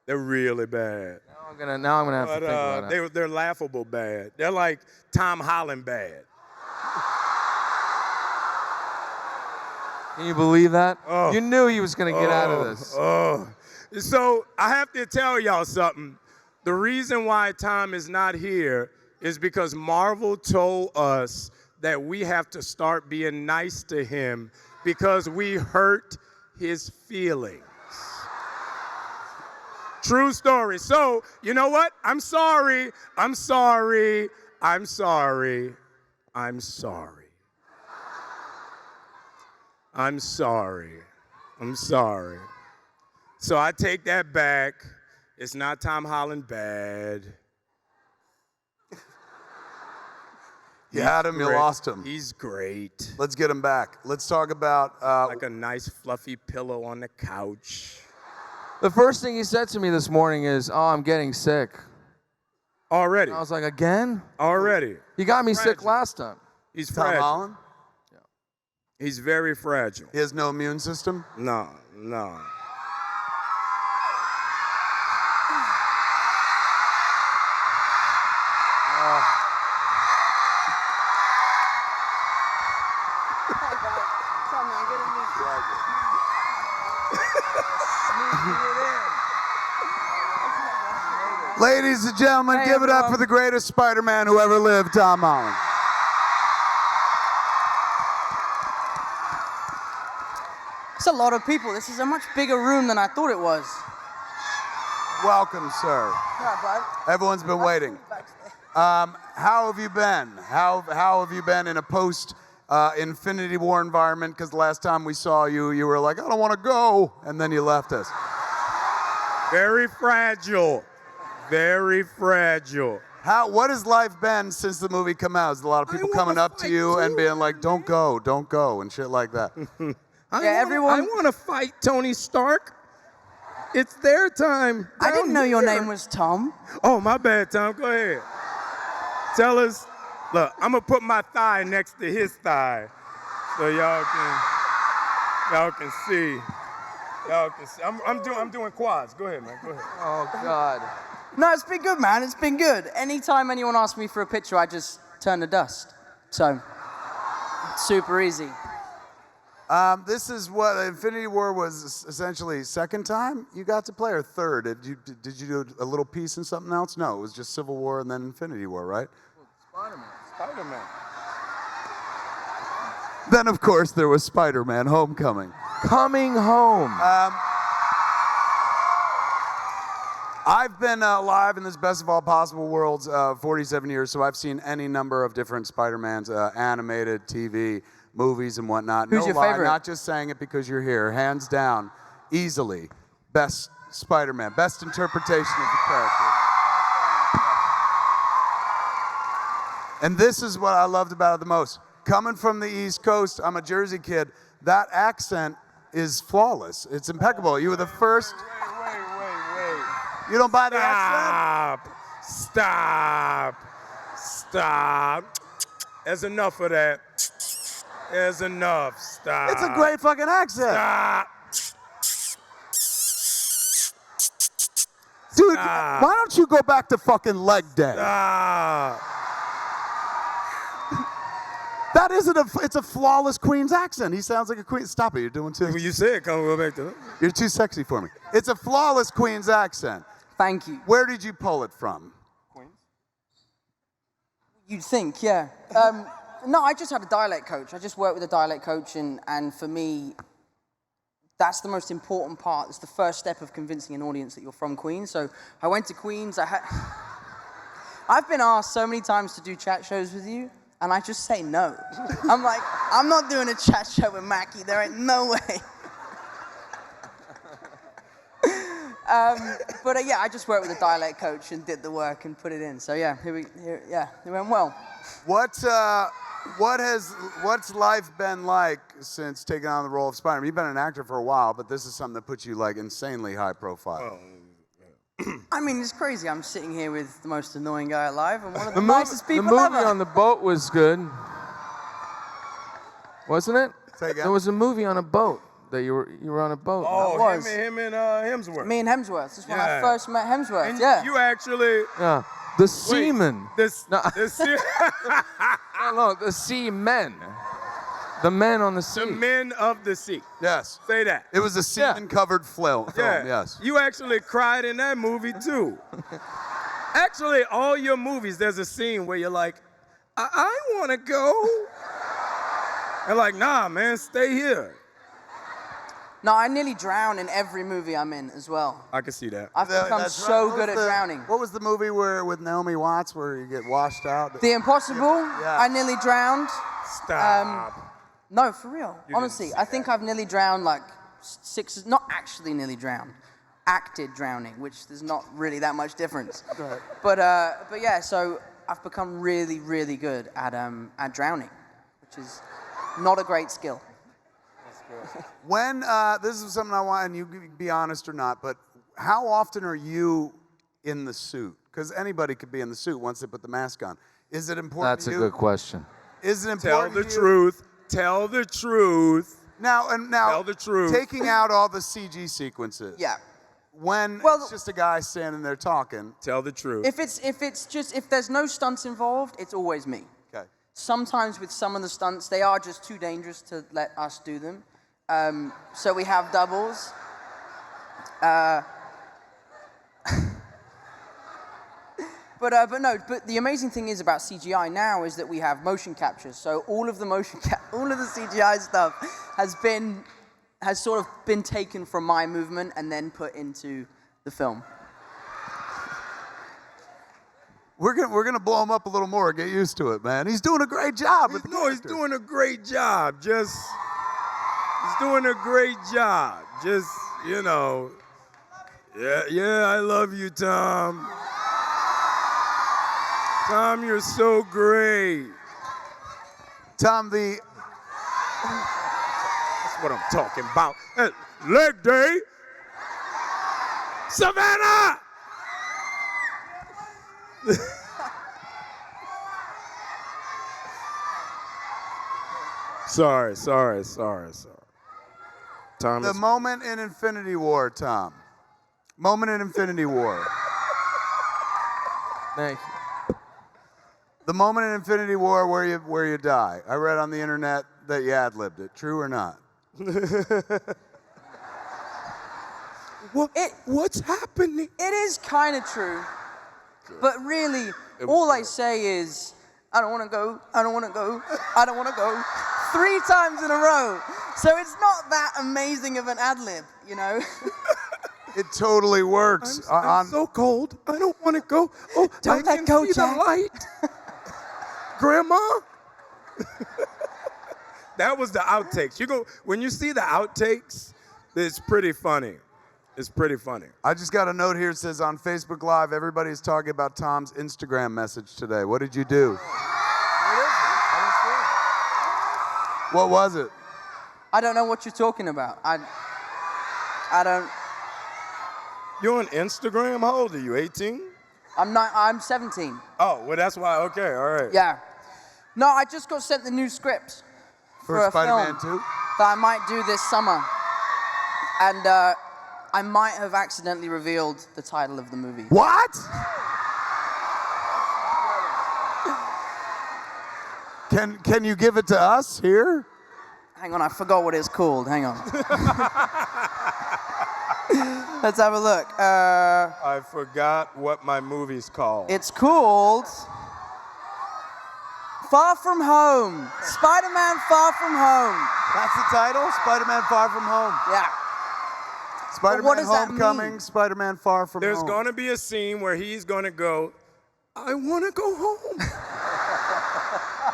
They're really bad. Now I'm gonna have to think about it. They're laughable bad. They're like Tom Holland bad. Can you believe that? Oh. You knew he was gonna get out of this. So I have to tell y'all something. The reason why Tom is not here is because Marvel told us that we have to start being nice to him because we hurt his feelings. True story. So, you know what? I'm sorry. I'm sorry. I'm sorry. I'm sorry. I'm sorry. I'm sorry. So I take that back. It's not Tom Holland bad. You had him, you lost him. He's great. Let's get him back. Let's talk about... like a nice fluffy pillow on the couch. The first thing he said to me this morning is, "Oh, I'm getting sick." Already. I was like, "Again?" Already. He got me sick last time. He's Tom fragile. Holland? He's very fragile. He has no immune system? No. Ladies and gentlemen, give it up for the greatest Spider-Man who ever lived, Tom Holland. It's a lot of people. This is a much bigger room than I thought it was. Welcome, sir. Everyone's been waiting. How have you been? How have you been in a post-Infinity War environment? Because the last time we saw you, you were like, "I don't want to go," and then you left us. Very fragile. Very fragile. What has life been since the movie come out? Is a lot of people coming up to you and being like, don't go, and shit like that? I want to fight Tony Stark. It's their time. I didn't know your name was Tom. Oh, my bad, Tom. Go ahead. Tell us. Look, I'm going to put my thigh next to his thigh so y'all can see. Y'all can see. I'm doing quads. Go ahead, man. Go ahead. Oh, God. No, it's been good, man. It's been good. Anytime anyone asks me for a picture, I just turn to dust. So, super easy. This is what Infinity War was essentially second time you got to play, or third? Did you do a little piece in something else? No, it was just Civil War and then Infinity War, right? Spider-Man. Then, of course, there was Spider-Man Homecoming. Coming home. I've been alive in this best of all possible worlds 47 years, so I've seen any number of different Spider-Mans, animated, TV, movies, and whatnot. Who's your favorite? Not just saying it because you're here. Hands down, easily, best Spider-Man, best interpretation of the character. And this is what I loved about it the most. Coming from the East Coast, I'm a Jersey kid, that accent is flawless. It's impeccable. You were the first... Wait. You don't buy the accent? Stop. There's enough of that. There's enough. Stop. It's a great fucking accent. Stop. Dude, why don't you go back to fucking leg day? Stop. That isn't it's a flawless Queen's accent. He sounds like a Queen. Stop it, you're doing too. When you say it, come go back to that. You're too sexy for me. It's a flawless Queen's accent. Thank you. Where did you pull it from? Queens? You'd think, yeah. No, I just had a dialect coach. I just worked with a dialect coach, and for me, that's the most important part. It's the first step of convincing an audience that you're from Queens. So I went to Queens. I've been asked so many times to do chat shows with you, And I just say no. I'm like, I'm not doing a chat show with Mackie. There ain't no way. Yeah, I just worked with a dialect coach and did the work and put it in. So yeah, it went well. What's life been like since taking on the role of Spider-Man? You've been an actor for a while, but this is something that puts you like insanely high profile. I mean, it's crazy. I'm sitting here with the most annoying guy alive and one of the The nicest people movie ever. on the boat was good, wasn't it? Say again? There was a movie on a boat that you were on a boat. Oh, That was. him and Hemsworth. Me and Hemsworth. This is when I Yeah. first met Hemsworth. And yeah. you actually. Yeah, the seamen. This. No. No, The seamen. The men on the sea. the men of the sea. Yes. Say that. It was a semen-covered film, Yeah. yes. You actually cried in that movie too. Actually, all your movies, there's a scene where you're like, I want to go. And like, nah, man, stay here. No, I nearly drown in every movie I'm in as well. I can see that. I've become That's so right. good at drowning. What was the movie with Naomi Watts where you get washed out? The Impossible, Yeah. I nearly drowned. Stop. No, for real. didn't Honestly, see I think I've nearly drowned like 6, not actually nearly drowned, acted drowning, which there's not really that much difference. Right. But yeah, so I've become really, really good at drowning, which is not a great skill. When, this is something I want, and you can be honest or not, but how often are you in the suit? Because anybody could be in the suit once they put the mask on. Is it important That's to a you? good question. Is it Tell important the to you? truth. Tell the truth. Now, Tell the truth. taking out all the CG sequences. Yeah. When Well, it's just a guy standing there talking. Tell the truth. If there's no stunts involved, it's always me. Okay. Sometimes with some of the stunts, they are just too dangerous to let us do them. So we have doubles. But the amazing thing is about CGI now is that we have motion capture. So all of the CGI stuff has sort of been taken from my movement and then put into the film. We're gonna blow him up a little more. Get used to it, man. He's doing a great job. With the No, he's character. doing a great job. He's doing a great job. Just, you know. Yeah, I love you, Tom. Tom, you're so great. Tom, That's what I'm talking about. Leg day. Savannah! Sorry. Tom, the moment in Infinity War, Tom. Moment in Infinity War. Thank you. The moment in Infinity War where you die. I read on the internet that you ad-libbed it. True or not? What's happening? It is kind of true. But really, all I say is, I don't want to go, I don't want to go, I don't want to go, 3 times in a row. So it's not that amazing of an ad-lib, you know? It totally works. I'm so cold. I don't want to go. Oh, Don't I let can go, see Jack. the light. Grandma? That was the outtakes. When you see the outtakes, it's pretty funny. It's pretty funny. I just got a note here that says on Facebook Live, everybody's talking about Tom's Instagram message today. What did you do? What was it? I don't know what you're talking about. I don't. You're on Instagram? How old are you, 18? I'm 17. Oh, well, that's why. Okay, all right. Yeah. No, I just got sent the new script For a Spider-Man film 2? that I might do this summer. And I might have accidentally revealed the title of the movie. What? Can you give it to us here? Hang on, I forgot what it's called. Hang on. Let's have a look. I forgot what my movie's called. It's called Far From Home. Spider-Man Far From Home. That's the title? Spider-Man Far From Home. Yeah. Spider-Man what does that Homecoming, mean? Spider-Man Far From There's Home. going to be a scene where he's going to go, I want to go home.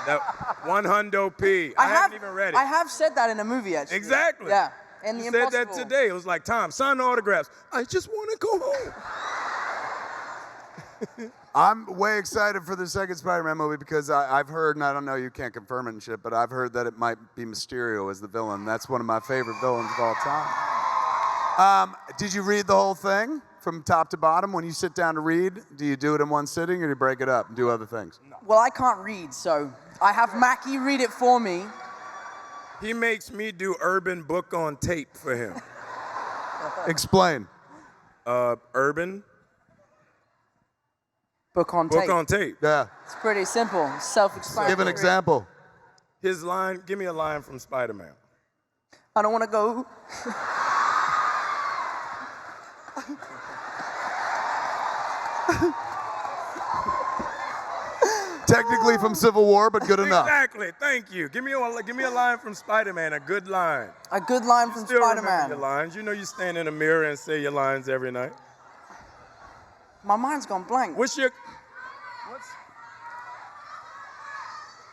That $100. I haven't even read it. I have said that in a movie, actually. Exactly. Yeah. In You The said Impossible. that today. It was like, Tom, sign the autographs. I just want to go home. I'm way excited for the second Spider-Man movie because I've heard, and I don't know, you can't confirm it and shit, but I've heard that it might be Mysterio as the villain. That's one of my favorite villains of all time. Did you read the whole thing from top to bottom? When you sit down to read, do you do it in one sitting or do you break it up and do other things? Well, I can't read, so I have Mackie read it for me. He makes me do urban book on tape for him. Explain. Urban Book on book tape. on tape. Yeah. It's pretty simple, self-explanatory. Give an example. His line, give me a line from Spider-Man. I don't want to go. Technically from Civil War, but good enough. Exactly. Thank you. Give me a line from Spider-Man, a good line. A good line from Still remember Spider-Man. your lines. You know you stand in a mirror and say your lines every night. My mind's gone blank. What's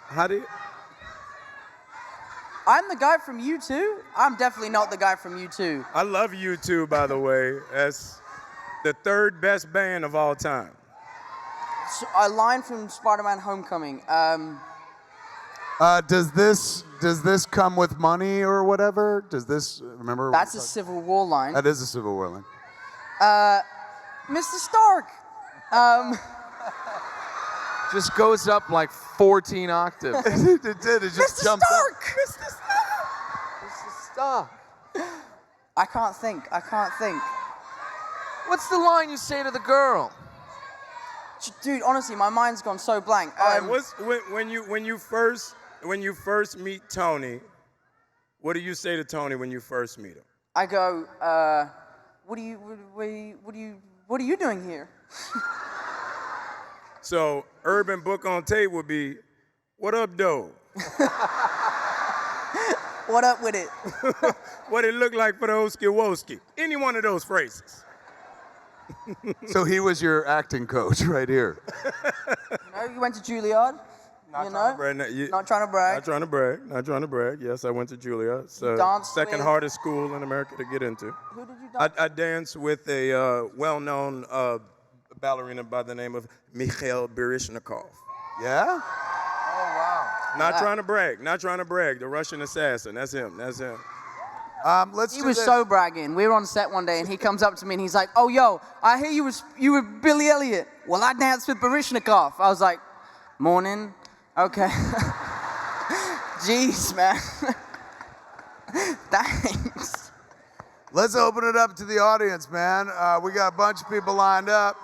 how do you? I'm the guy from U2? I'm definitely not the guy from U2. I love U2, by the way. That's the third best band of all time. So, a line from Spider-Man Homecoming. Does this come with money or whatever? Does this, remember? That's a Civil War line. That is a Civil War line. Mr. Stark. Just goes up like 14 octaves. It did. It just Mr. jumped Stark! up. Mr. Stark. I can't think. What's the line you say to the girl? Dude, honestly, my mind's gone so blank. All right, when you first meet Tony, what do you say to Tony when you first meet him? I go, what are you doing here? So urban book on tape would be, what up, though? What up with it? What it look like for the Oski Woski? Any one of those phrases. So he was your acting coach right here. You went to Juilliard. Not trying to brag. Not trying to brag. Not trying to brag. Yes, I went to Juilliard. It's the danced second with- hardest school in America to get into. Who did you dance? I danced with a well-known ballerina by the name of Mikhail Baryshnikov. Yeah? Not trying to brag. The Russian assassin. That's him. Let's He do was this. so bragging. We were on set one day, and he comes up to me and he's like, "Oh, yo, I hear you were Billy Elliot. Well, I danced with Baryshnikov." I was like, "Morning, okay." Jeez, man. Thanks. Let's open it up to the audience, man. We got a bunch of people lined up.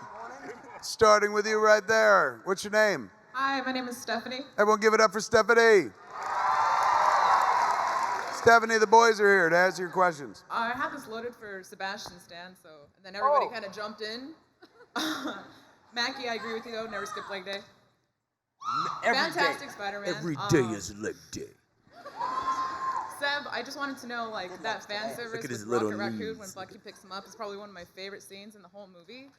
Starting with you right there. What's your name? Hi, my name is Stephanie. Everyone give it up for Stephanie. Stephanie, the boys are here to answer your questions. I had this loaded for Sebastian Stan, and then everybody kind of jumped in. Mackie, I agree with you though, never skip leg day. Fantastic Spider-Man. Every day is leg day. Seb, I just wanted to know, that fan service Look at his with little Rocket Raccoon knees. when Bucky picks him up is probably one of my favorite scenes in the whole movie.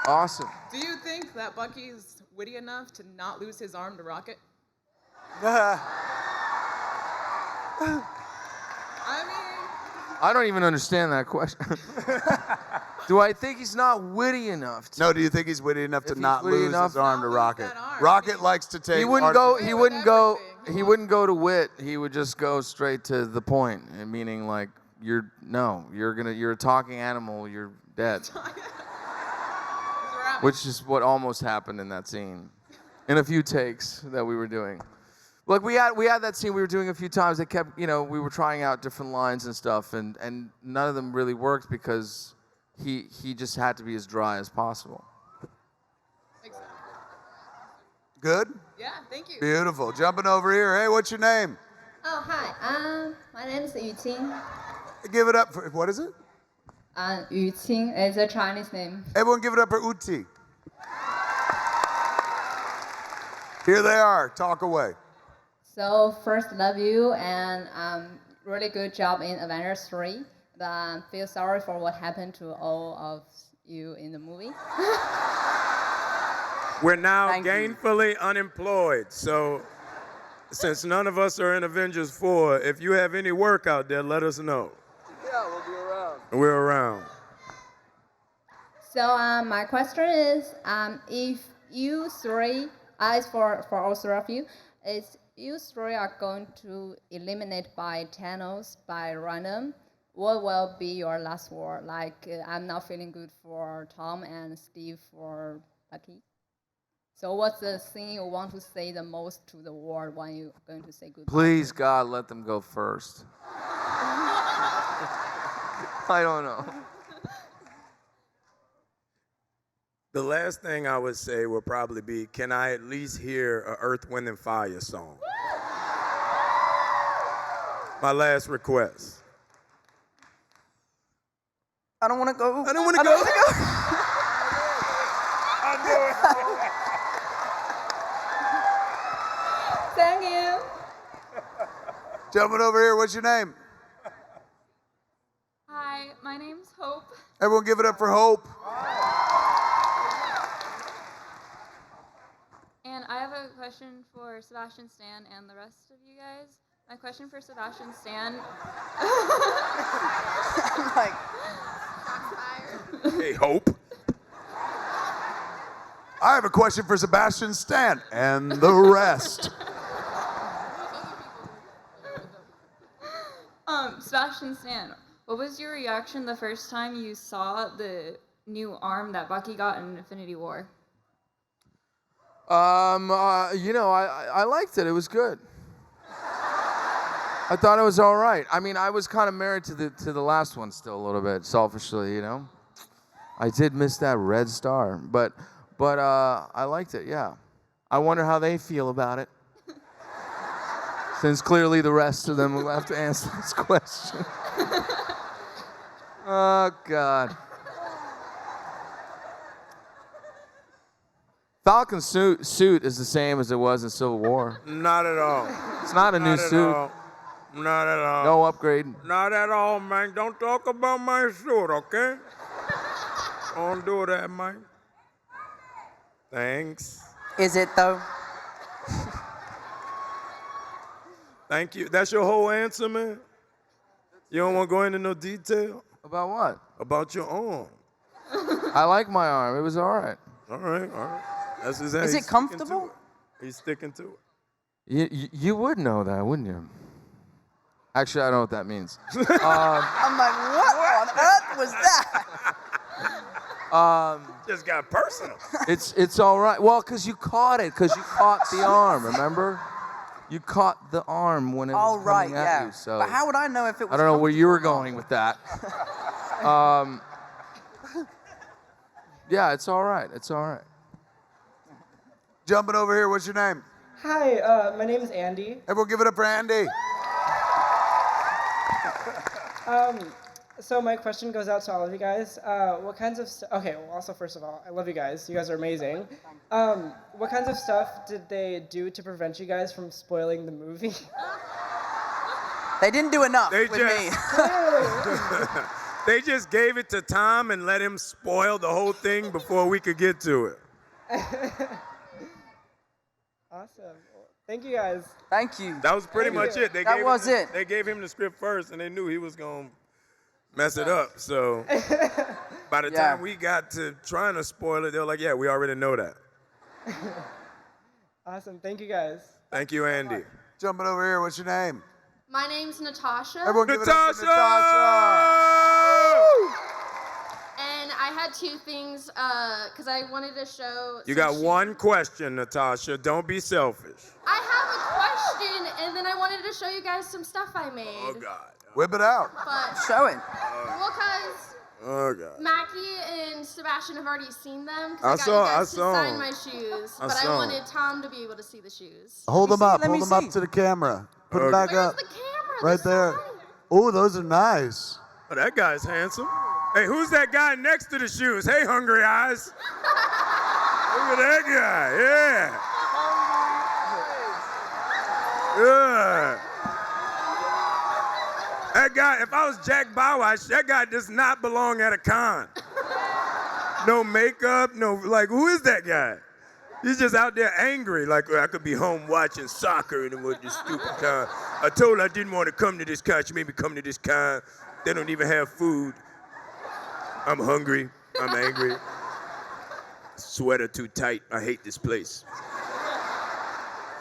Awesome. Do you think that Bucky's witty enough to not lose his arm to Rocket? I don't even understand that question. Do I think he's not witty enough? No, do you think he's witty enough to If he's not witty lose enough- his arm to Not lose Rocket? that arm. Rocket likes to take. He wouldn't art- go. Agree He with wouldn't go. everything. He wouldn't go to wit. He would just go straight to the point, and meaning like you're a talking animal. You're dead. Which is what almost happened in that scene, in a few takes that we were doing. Like we had that scene we were doing a few times. That kept, we were trying out different lines and stuff, and none of them really worked because he just had to be as dry as possible. Exactly. Good? Yeah, thank you. Beautiful. Jumping over here. Hey, what's your name? Oh, hi. My name is Yuqing. Give it up for, what is it? Yuqing is a Chinese name. Everyone give it up for Uti. Here they are. Talk away. So first, love you and really good job in Avengers 3. But feel sorry for what happened to all of you in the movie. We're now Thank you. gainfully unemployed. So since none of us are in Avengers 4, if you have any work out there, let us know. Yeah, we'll be around. We're around. So my question is, if you three, as for all three of you, is you three are going to eliminate by Thanos by random, what will be your last word? Like, I'm not feeling good for Tom and Steve for Bucky. So what's the thing you want to say the most to the world when you're going to say goodbye? Please, God, let them go first. I don't know. The last thing I would say would probably be, can I at least hear a Earth, Wind, and Fire song? My last request. I don't want to go. I don't want to go. Thank you. Jumping over here, what's your name? Hi, my name's Hope. Everyone give it up for Hope. And I have a question for Sebastian Stan and the rest of you guys. My question for Sebastian Stan. Like, Hey, Hope. I have a question for Sebastian Stan and the rest. Sebastian Stan, what was your reaction the first time you saw the new arm that Bucky got in Infinity War? I liked it. It was good. I thought it was all right. I mean, I was kind of married to the last one still a little bit, selfishly, you know. I did miss that red star, but I liked it. Yeah. I wonder how they feel about it. Since clearly the rest of them will have to answer this question. Oh God. Falcon's suit is the same as it was in Civil War. Not at all. It's not a new suit. All. Not at all. No upgrade. Not at all, man. Don't talk about my suit, okay? Don't do that, man. Thanks. is it though? Thank you. That's your whole answer, man? You don't want to go into no detail? About what? About your arm. I like my arm. It was all right. All right. That's his Is it comfortable? He's sticking to it. You would know that, wouldn't you? Actually, I don't know what that means. I'm like, what on earth was that? Just got personal. It's all right. Well, because you caught it, because you caught the arm, remember? You caught the arm when it was right, coming at yeah. you. So But how would I know if it was I don't know where you were comfortable or going with that. Yeah, it's all right. It's all right. Jumping over here, what's your name? Hi, my name is Andy. Everyone give it up for Andy. So my question goes out to all of you guys. What kinds of okay? Well, also first of all, I love you guys. You guys are amazing. What kinds of stuff did they do to prevent you guys from spoiling the movie? They didn't do enough They with just- me. They just gave it to Tom and let him spoil the whole thing before we could get to it. Awesome. Thank you guys. Thank you. That was pretty much it. That was it. They gave him the script first, and they knew he was going to mess it up. So by the time we got to trying to spoil it, they were like, yeah, we already know that. Awesome. Thank you guys. Thank you, Andy. Jumping over here, what's your name? My name's Natasha. Everyone give it up for Natasha. And I had two things because I wanted to show. You some got shoes. one question, Natasha. Don't be selfish. I have a question, and then I wanted to show you guys some stuff I made. Oh, God. Whip it out. But Show it. well, because Oh, God. Mackie and Sebastian have already seen them. 'Cause I I got saw- you I guys to saw sign 'em. my shoes, I but I saw 'em. wanted Tom to be able to see the shoes. Hold them up. Let me Hold them see. up to the camera. Put them Okay. back Where's up. the camera? Right there. Oh, those are nice. Oh, that guy's handsome. Hey, who's that guy next to the shoes? Hey, hungry eyes. Look at that guy. Yeah. Yeah. That guy, if I was Jack Bauer, that guy does not belong at a con. No makeup, no, like, who is that guy? He's just out there angry, like I could be home watching soccer and with this stupid car. I told her I didn't want to come to this car. She made me come to this car. They don't even have food. I'm hungry. I'm angry. Sweater too tight. I hate this place.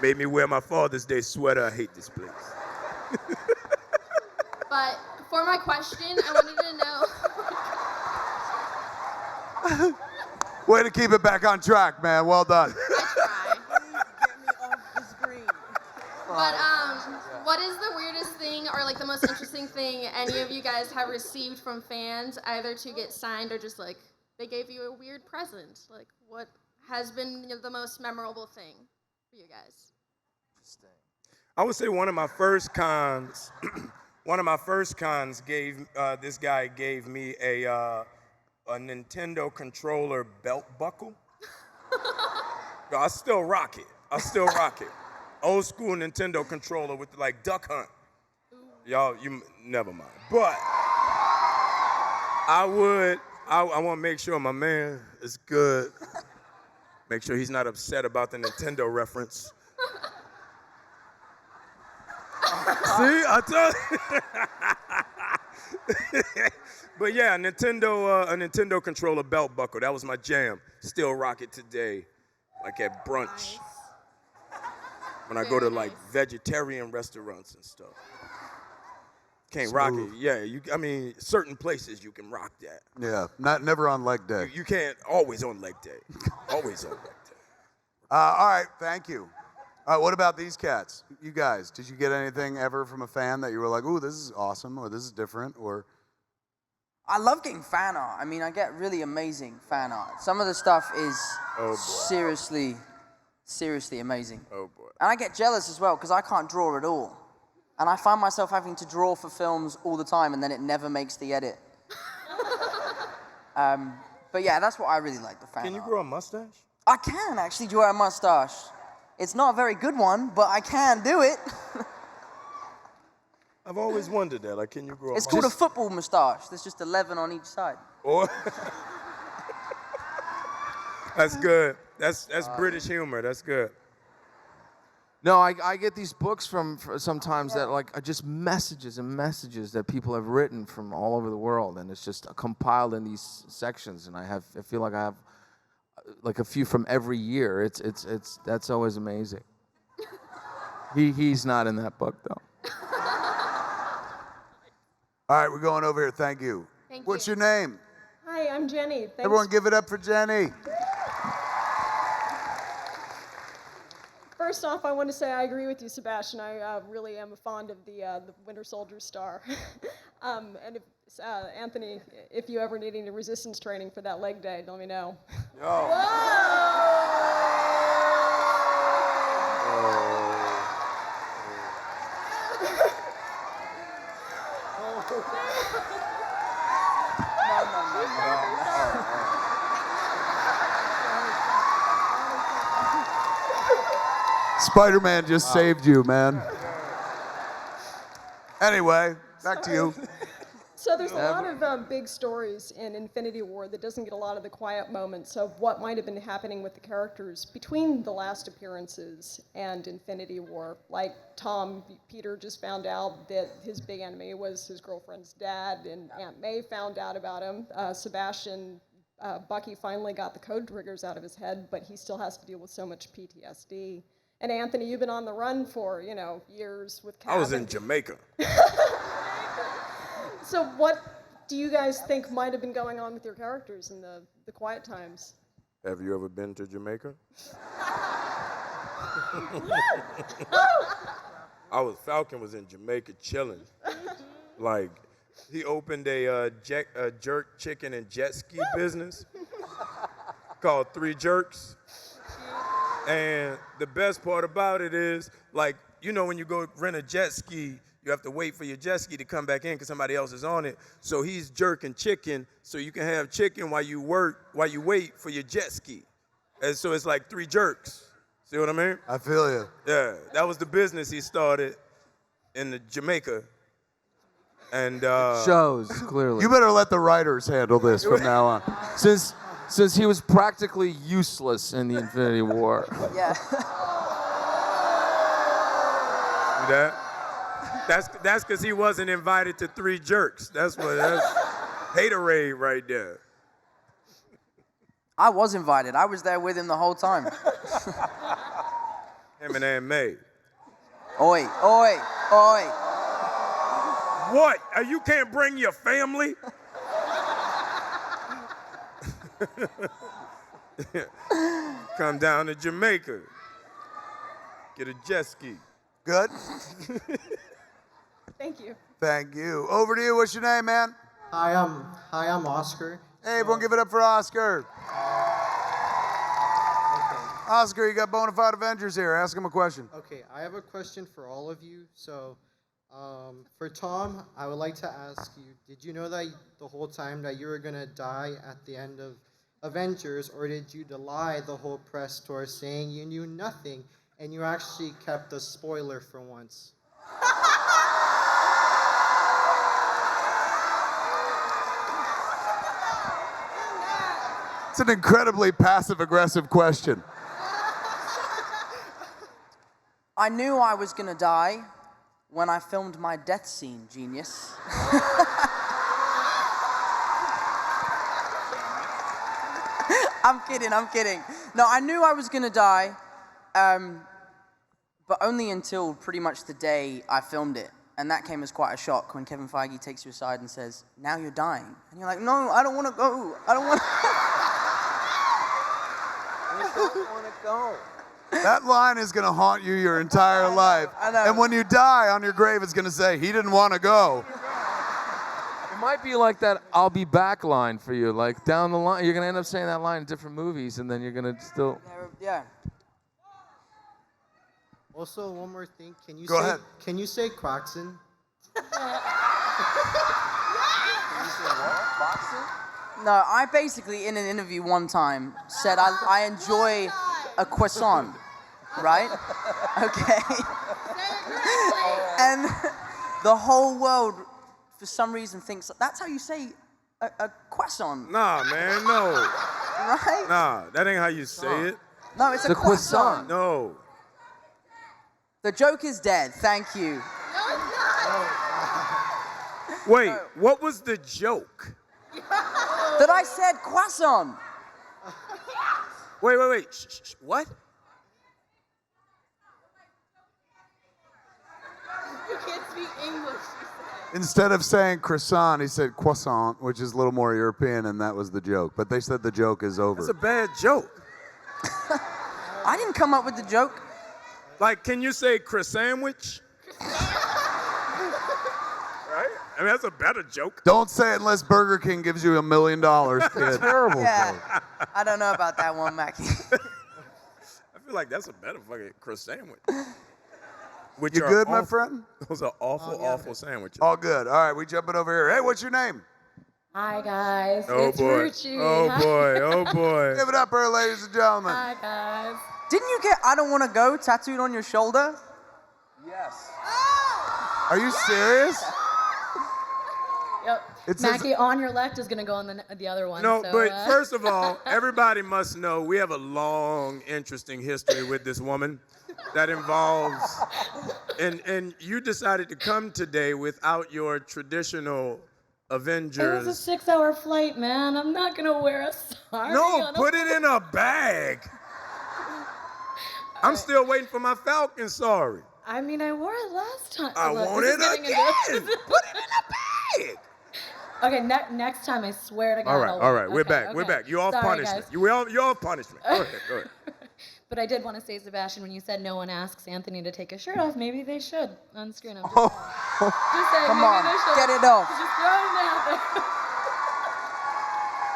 Made me wear my Father's Day sweater. I hate this place. But for my question, I wanted to know. Way to keep it back on track, man. Well done. But what is the weirdest thing or like the most interesting thing any of you guys have received from fans, either to get signed or just like they gave you a weird present? Like what has been the most memorable thing for you guys? I would say one of my first cons, gave this guy gave me a Nintendo controller belt buckle. Yo, I still rock it. Old school Nintendo controller with like Duck Hunt. Y'all, you never mind. But I want to make sure my man is good. Make sure he's not upset about the Nintendo reference. See, I told you. But yeah, a Nintendo controller belt buckle. That was my jam. Still rock it today, like at brunch. Nice. When I go to like vegetarian restaurants and stuff. Can't rock it. Yeah, certain places you can rock that. Yeah, never on leg day. You can't always on leg day. Always on leg day. All right, thank you. What about these cats? You guys, did you get anything ever from a fan that you were like, ooh, this is awesome, or this is different, or? I love getting fan art. I mean, I get really amazing fan art. Some of the stuff is seriously amazing. Oh, boy. And I get jealous as well, because I can't draw at all. And I find myself having to draw for films all the time, and then it never makes the edit. But yeah, that's what I really like, the fan art. Can you grow a mustache? I can actually draw a mustache. It's not a very good one, but I can do it. I've always wondered that. Like, can you grow a mustache? It's called a football mustache. There's just 11 on each side. Or That's good. That's British humor. That's good. No, I get these books from sometimes that like are just messages and messages that people have written from all over the world, and it's just compiled in these sections. And I feel like I have like a few from every year. That's always amazing. He's not in that book though. All right, we're going over here. Thank you. What's your name? Hi, I'm Jenny. Thanks. Everyone give it up for Jenny. First off, I want to say I agree with you, Sebastian. I really am fond of the Winter Soldier star. And if, Anthony, if you ever need any resistance training for that leg day, let me know. Spider-Man just saved you, man. Anyway, back to you. So there's a lot of big stories in Infinity War that doesn't get a lot of the quiet moments of what might have been happening with the characters between the last appearances and Infinity War. Like Peter just found out that his big enemy was his girlfriend's dad, and Aunt May found out about him. Sebastian, Bucky finally got the code triggers out of his head, but he still has to deal with so much PTSD. And Anthony, you've been on the run for, years with Cap. I was in Jamaica. So what do you guys think might have been going on with your characters in the quiet times? Have you ever been to Jamaica? Falcon was in Jamaica chilling. Like, he opened a jerk chicken and jet ski business called Three Jerks. And the best part about it is, like, when you go rent a jet ski, you have to wait for your jet ski to come back in because somebody else is on it. So he's jerking chicken so you can have chicken while you wait for your jet ski. And so it's like three jerks. See what I mean? I feel you. Yeah, that was the business he started in Jamaica. And shows, clearly. You better let the writers handle this from now on. since he was practically useless in the Infinity War. Yeah. See that? That's because he wasn't invited to 3 jerks. That's haterade right there. I was invited. I was there with him the whole time. Him and Aunt May. Oi, oi, oi. What? You can't bring your family? Come down to Jamaica. Get a jet ski. Good? Thank you. Thank you. Over to you. What's your name, man? Hi, I'm Oscar. Hey, everyone give it up for Oscar. Oscar, you got bona fide Avengers here. Ask him a question. Okay, I have a question for all of you. So, for Tom, I would like to ask you, did you know that the whole time that you were going to die at the end of Avengers, or did you lie the whole press tour saying you knew nothing and you actually kept a spoiler for once? It's an incredibly passive-aggressive question. I knew I was gonna die when I filmed my death scene, genius. I'm kidding. No, I knew I was gonna die, but only until pretty much the day I filmed it. And that came as quite a shock when Kevin Feige takes you aside and says, "Now you're dying." And you're like, "No, I don't wanna go. I don't wanna go. That line is going to haunt you your entire life. I know. And when you die, on your grave, it's going to say, he didn't want to go. It might be like that "I'll be back" line for you. Like down the line, you're gonna end up saying that line in different movies, and then you're gonna still. Yeah. Also, one more thing. Can you Go ahead. Can you say Quaxon? No, I basically, in an interview one time, said I enjoy a croissant, right? Okay. And the whole world, for some reason, thinks that's how you say a croissant. Nah, man, no. Right? Nah, that ain't how you say it. No, it's a croissant. No. The joke is dead. Thank you. Wait, what was the joke? That I said croissant. Wait. Shh. What? You can't speak English. Instead of saying croissant, he said croissant, which is a little more European, and that was the joke. But they said the joke is over. That's a bad joke. I didn't come up with the joke. Like, can you say croissant-sandwich? Right? I mean, that's a better joke. Don't say it unless Burger King gives you $1 million, kid. Terrible Yeah. joke. I don't know about that one, Mackie. I feel like that's a better fucking croissant-sandwich. You good, my friend? Those are awful sandwiches. All good. All right, we jumping over here. Hey, what's your name? Hi guys, Oh it's boy. Ruchi. Oh Hi. boy. Oh boy. Give it up, her, ladies and gentlemen. Hi guys. Didn't you get "I don't want to go" tattooed on your shoulder? Yes. Are you serious? Yep. It says- Mackie, on your left is gonna go on the other one. No, so, but first of all, everybody must know we have a long, interesting history with this woman that involves, and you decided to come today without your traditional it Avengers. was a 6-hour flight, man. I'm not gonna wear a sari. No, on a- put it in a bag. I'm still waiting for my Falcon, sorry. I mean, I wore it last time. I Look, want this it is getting again. into- Put it in a bag. Okay, next time I swear to God. All right, we're Okay, back. We're okay. back. You're off Sorry, punishment. guys. You're off punishment. Go ahead. But I did want to say, Sebastian, when you said no one asks Anthony to take his shirt off, maybe they should on screen. I'm just saying, Come maybe on, they should. get it off. Just throwing it out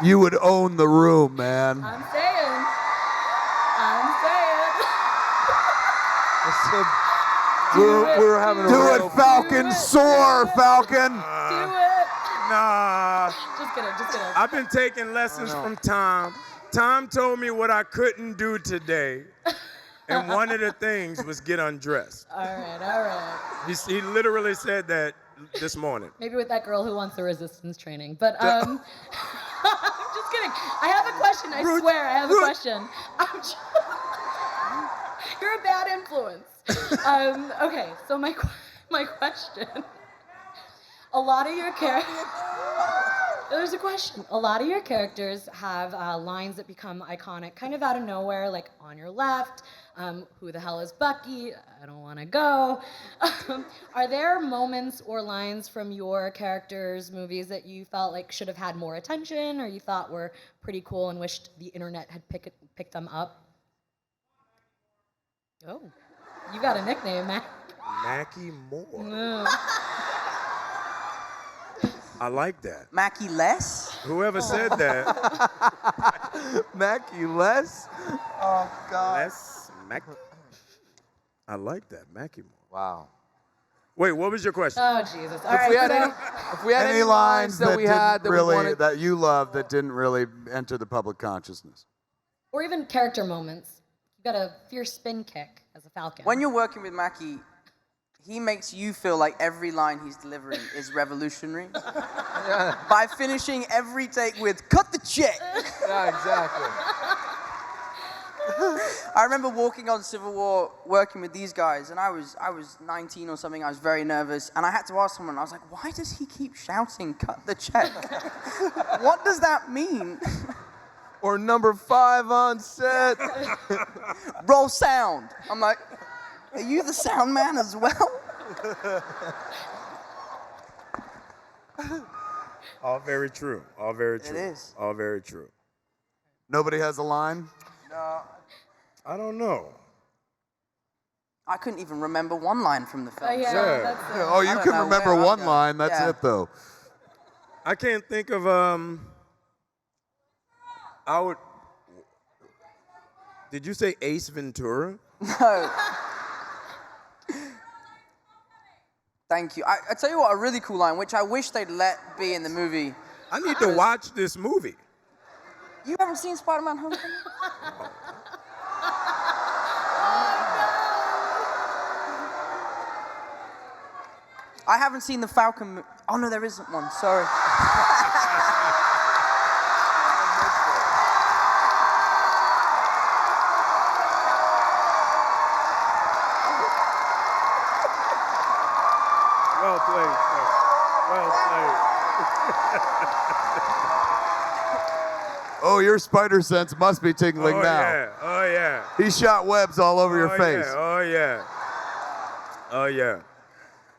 there. You would own the room, man. I'm saying. We were having a Do real- it, Falcon. Soar, Falcon. Do it. Nah. Just kidding. I've been taking lessons from Tom. Tom told me what I couldn't do today. And one of the things was get undressed. All right. He literally said that this morning. Maybe with that girl who wants the resistance training. But I'm just kidding. I have a question. I swear, I have a question. You're a bad influence. Okay, so my question. A lot of your characters. There's a question. A lot of your characters have lines that become iconic, kind of out of nowhere, like on your left. Who the hell is Bucky? I don't want to go. Are there moments or lines from your characters' movies that you felt like should have had more attention, or you thought were pretty cool and wished the internet had picked them up? Oh, you got a nickname, Mac. Mackie Moore. No. I like that. Mackie less? Whoever said that. Mackie less? Oh, God. Less Mackie. I like that, Mackie Moore. Wow. Wait, what was your question? Oh, Jesus. All If right, we had so- any lines that we had that we wanted, that you loved that didn't really enter the public consciousness. or even character moments. You got a fierce spin kick as a Falcon. When you're working with Mackie, he makes you feel like every line he's delivering is revolutionary. By finishing every take with, cut the check. Yeah, exactly. I remember walking on Civil War, working with these guys, and I was 19 or something. I was very nervous, and I had to ask someone. I was like, "Why does he keep shouting, 'Cut the check'? What does that mean?" Or number 5 on set. Roll sound. I'm like, "Are you the sound man as well?" All very true. All very true. It is. All very true. Nobody has a line? No. I don't know. I couldn't even remember one line from the film. Yeah. that's Oh, you can remember one line. That's it, though. I can't think of I would. Did you say Ace Ventura? No. Thank you. I tell you what, a really cool line, which I wish they'd let be in the movie. I need to watch this movie. You haven't seen Spider-Man: Homecoming? I haven't seen the Falcon. Oh no, there isn't one. Sorry. Well played, sir. Well played. Oh, your spider sense must be tingling Oh, now. yeah. Oh, yeah. He shot webs all over your face. Yeah. Oh, yeah. Oh, yeah.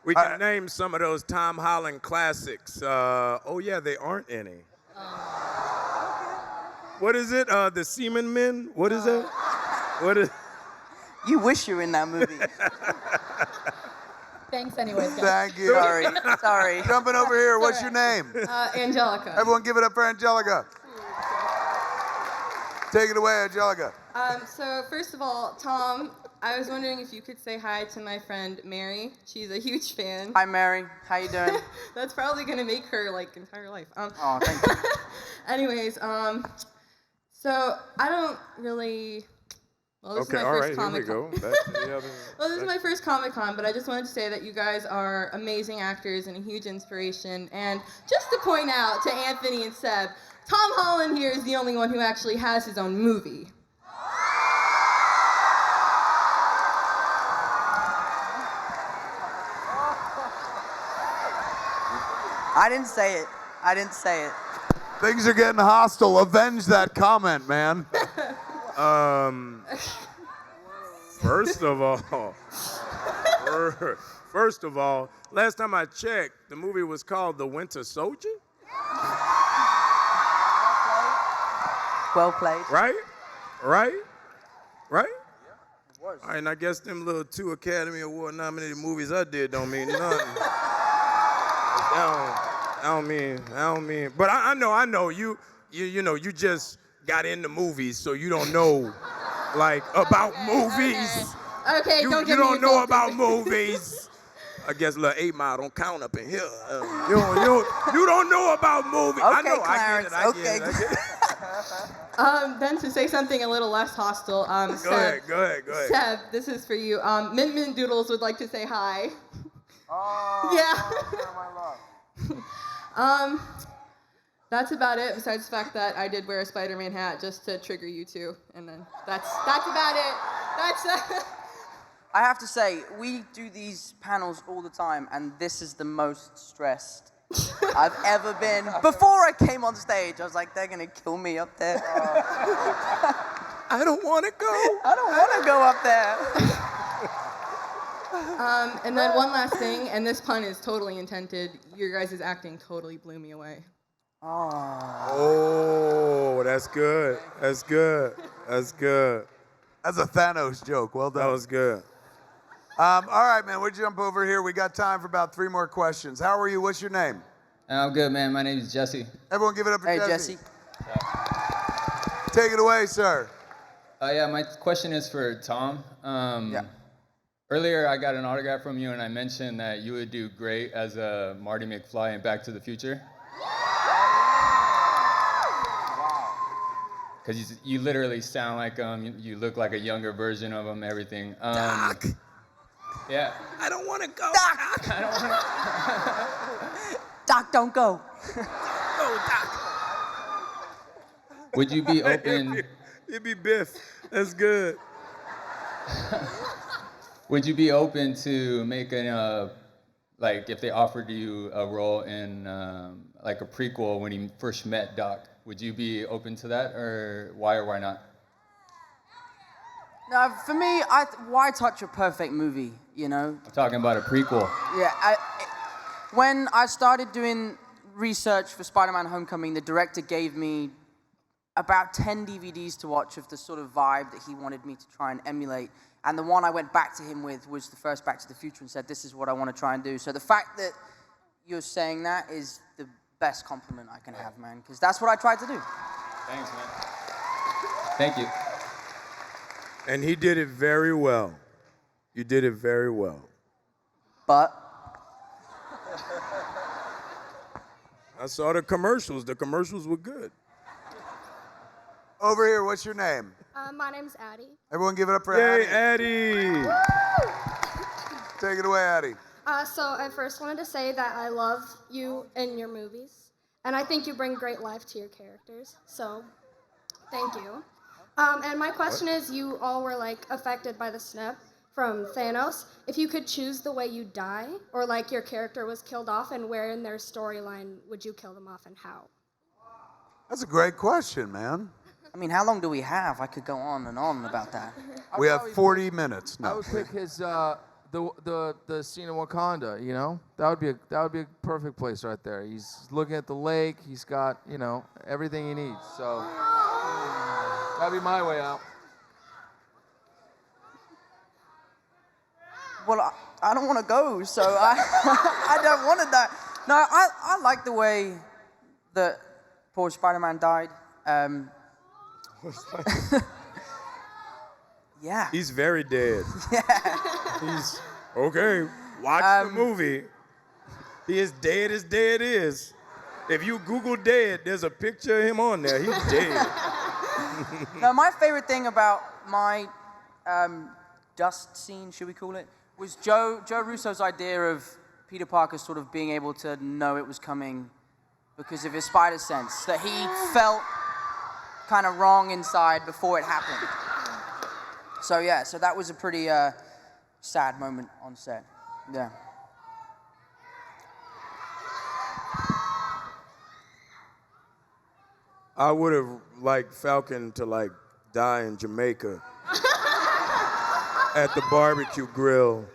We can name some of those Tom Holland classics. Oh, yeah, they aren't any. What is it? The Seaman Men? What is that? What is? You wish you were in that movie. Thanks anyways, guys. Thank you. Sorry. Jumping over here, what's your name? Angelica. Everyone give it up for Angelica. Take it away, Angelica. So first of all, Tom, I was wondering if you could say hi to my friend Mary. She's a huge fan. Hi, Mary. How you doing? That's probably gonna make her like entire life. Oh, thank you. Anyways, so I don't really. Well, this Okay, is my all first right, here we Comic-Con. go. Back to the other. Well, this is my first Comic-Con, but I just wanted to say that you guys are amazing actors and a huge inspiration. And just to point out to Anthony and Seb, Tom Holland here is the only one who actually has his own movie. I didn't say it. I didn't say it. Things are getting hostile. Avenge that comment, man. First of all, last time I checked, the movie was called The Winter Soldier. Well played. Right? All right, and I guess them little 2 Academy Award nominated movies I did don't mean nothing. I don't mean. But I know you know, you just got into movies, so you don't know, like, about movies. Okay, You don't get don't me know involved. about movies. I guess little 8 Mile don't count up in here. You don't know about movies. I Okay, know. Clarence. I get it. Then to say something a little less hostile, Go ahead. Seb, this is for you. Mint Mint Doodles would like to say hi. Oh, Yeah. That's about it, besides the fact that I did wear a Spider-Man hat just to trigger you two, and then that's about it. That's I have to say, we do these panels all the time, and this is the most stressed I've ever been. Before I came on stage, I was like, they're gonna kill me up there. I don't want to go. I don't want to go up there. And then one last thing, and this pun is totally intended. Your guys' acting totally blew me away. Oh, that's good. That's good. That's good. That's a Thanos joke. Well done. That was good. All right, man. We'll jump over here. We got time for about 3 more questions. How are you? What's your name? I'm good, man. My name is Jesse. Everyone give it up for Jesse. Jesse. Take it away, sir. Yeah, my question is for Tom. Earlier, I got an autograph from you, and I mentioned that you would do great as a Marty McFly in Back to the Future. Because you literally sound like him, you look like a younger version of him, everything. Doc. Yeah. I don't want to go. Doc. I don't want Doc, don't go. Go, Doc. Would you be open? It'd be Biff. That's good. Would you be open to making like if they offered you a role in like a prequel when he first met Doc? Would you be open to that, or why not? No, for me, why touch a perfect movie, you know? I'm talking about a prequel. Yeah, when I started doing research for Spider-Man Homecoming, the director gave me about 10 DVDs to watch of the sort of vibe that he wanted me to try and emulate. And the one I went back to him with was the first Back to the Future and said, this is what I want to try and do. So the fact that you're saying that is the best compliment I can have, man, because that's what I tried to do. Thanks, man. Thank you. And he did it very well. You did it very well. But I saw the commercials. The commercials were good. Over here, what's your name? My name's Addie. Everyone give it up for Yay, Addie. Addie. Take it away, Addie. So I first wanted to say that I love you and your movies, and I think you bring great life to your characters. So, thank you. And my question is, you all were like affected by the snap from Thanos. If you could choose the way you die, or like your character was killed off, and where in their storyline would you kill them off, and how? That's a great question, man. I mean, how long do we have? I could go on and on about that. We have 40 minutes. I No. would pick his the scene in Wakanda. You know, that would be a perfect place right there. He's looking at the lake. He's got everything he needs. So that'd be my way out. Well, I don't want to go, so I don't want to die. No, I like the way that poor Spider-Man died. Yeah. He's very dead. Yeah. He's okay. Watch the movie. He is dead as dead is. If you Google dead, there's a picture of him on there. He's dead. Now, my favorite thing about my dust scene, should we call it, was Joe Russo's idea of Peter Parker sort of being able to know it was coming because of his spider sense, that he felt kind of wrong inside before it happened. So yeah, so that was a pretty sad moment on set. Yeah. I would have liked Falcon to die in Jamaica at the barbecue grill,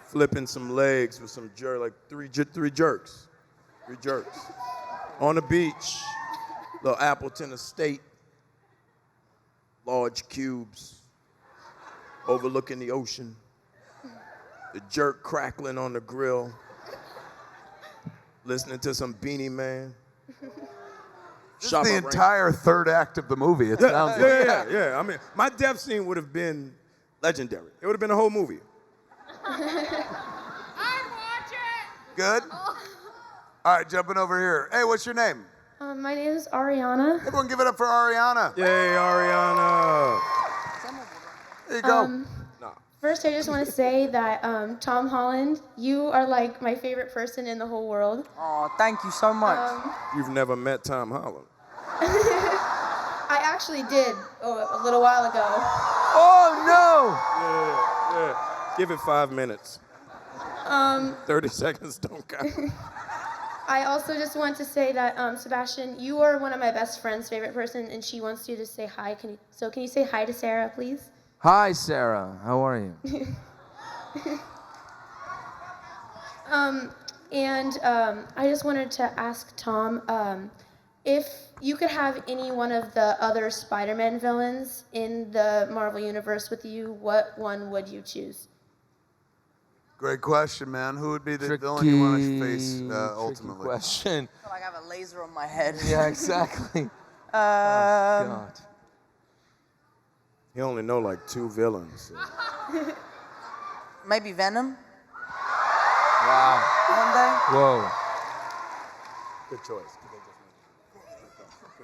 flipping some legs with some three jerks on the beach, little Appleton Estate, large cubes overlooking the ocean, the jerk crackling on the grill, listening to some Beanie Man. This is the entire third act of the movie. It sounds like. Yeah. I mean, my death scene would have been legendary. It would have been a whole movie. Good? All right, jumping over here. Hey, what's your name? My name is Ariana. Everyone give it up for Ariana. Yay, Ariana. There you go. First, I just want to say that Tom Holland, you are like my favorite person in the whole world. Oh, thank you so much. You've never met Tom Holland. I actually did a little while ago. Oh no! Yeah. Give it 5 minutes. 30 seconds don't count. I also just want to say that Sebastian, you are one of my best friend's favorite person, and she wants you to say hi. Can you say hi to Sarah, please? Hi, Sarah. How are you? I just wanted to ask Tom, if you could have any one of the other Spider-Man villains in the Marvel Universe with you, what one would you choose? Great question, man. Who would be the villain you want to face ultimately? Question. I feel like I have a laser on my head. Yeah, exactly. God. He only know like 2 villains. So. Maybe Venom? Wow. One day? Whoa. Good choice.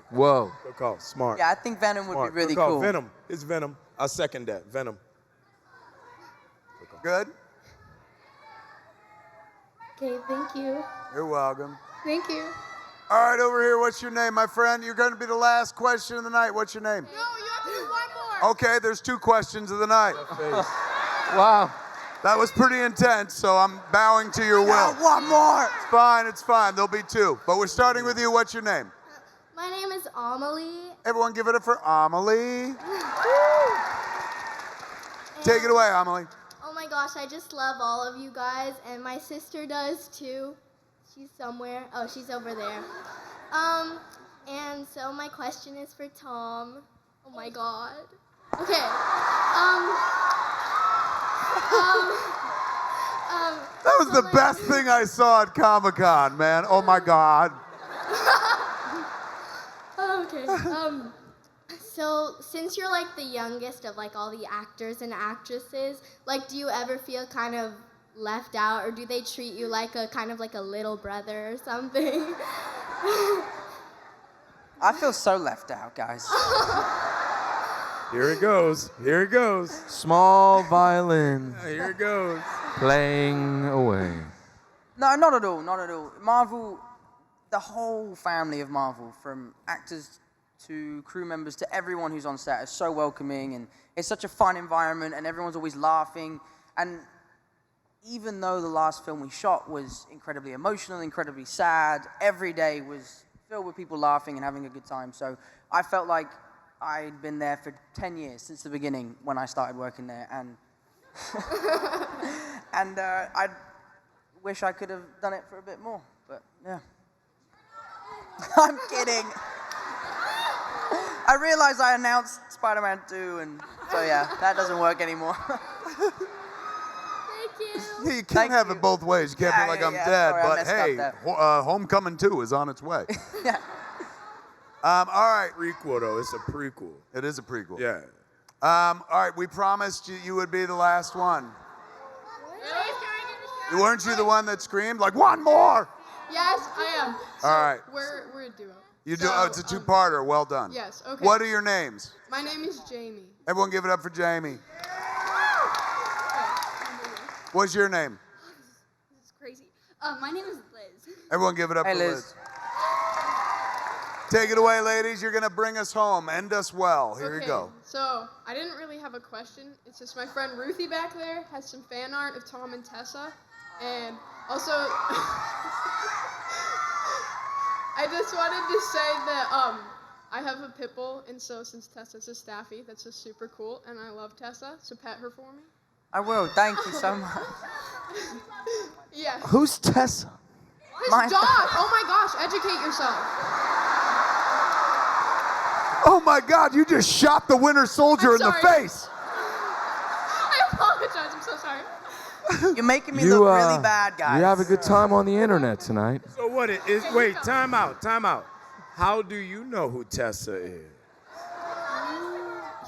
Whoa. Good call. Smart. Yeah, I think Venom would Smart. be really Good call. cool. Venom. It's Venom. I second that. Venom. Good? Okay, thank you. You're welcome. Thank you. All right, over here, what's your name, my friend? You're going to be the last question of the night. What's your name? No, you have to do one more. Okay, there's 2 questions of the night. Wow. That was pretty intense, so I'm bowing to your will. One more. It's fine. There'll be 2. But we're starting with you. What's your name? My name is Amelie. Everyone give it up for Amelie. Take it away, Amelie. Oh my gosh, I just love all of you guys, and my sister does too. She's somewhere. Oh, she's over there. And so my question is for Tom. Oh my God. Okay. That was the best thing I saw at Comic-Con, man. Oh my God. Okay. So since you're like the youngest of like all the actors and actresses, like do you ever feel kind of left out, or do they treat you like a kind of like a little brother or something? I feel so left out, guys. Here it goes. Here it goes. Small violin. Here it goes. Playing away. No, not at all. Not at all. Marvel, the whole family of Marvel, from actors to crew members to everyone who's on set, is so welcoming, and it's such a fun environment, and everyone's always laughing. And even though the last film we shot was incredibly emotional, incredibly sad, every day was filled with people laughing and having a good time. So I felt like I'd been there for 10 years, since the beginning when I started working there, and I wish I could have done it for a bit more, but yeah. I'm kidding. I realized I announced Spider-Man 2, and so yeah, that doesn't work anymore. Yeah, you can't have it both ways. You can't be like, I'm dead, sorry, I but messed hey, up Homecoming 2 is on its way. Yeah. All right. Prequel, though. It's a prequel. It is a prequel. Yeah. All right, we promised you would be the last one. Weren't you the one that screamed, like, one more? Yes, I am. So All right. We're a duo. You do. So, Oh, it's a 2-parter. Well done. Yes, okay. What are your names? My name is Jamie. Everyone give it up for Jamie. What's your name? This is crazy. My name is Liz. Everyone give it up for Liz. Take it away, ladies. You're going to bring us home. End us well. Here you go. So I didn't really have a question. It's just my friend Ruthie back there has some fan art of Tom and Tessa. And also, I just wanted to say that I have a pit bull, and so since Tessa's a staffy, that's just super cool, and I love Tessa, so pet her for me. I will. Thank you so much. Yes. Who's Tessa? His dog. Oh my gosh, educate yourself. Oh my God, you just shot the Winter Soldier in the face. I apologize. I'm so sorry. You're making me look really bad, guys. You have a good time on the internet tonight. So what it is? Wait, time out. How do you know who Tessa is?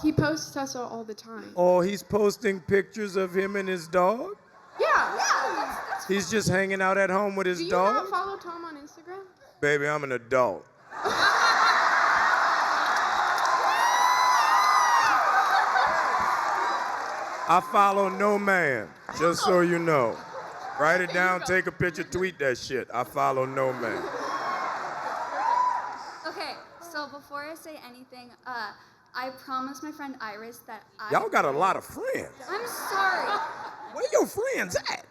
He posts Tessa all the time. Oh, he's posting pictures of him and his dog? Yeah, that's He's just hanging out at home with his Do you dog? not follow Tom on Instagram? Baby, I'm an adult. I follow no man, just so you know. Write it down, take a picture, tweet that shit. I follow no man. Okay, so before I say anything, I promised my friend Iris that I... Y'all got a lot of friends. I'm sorry. Where your friends at?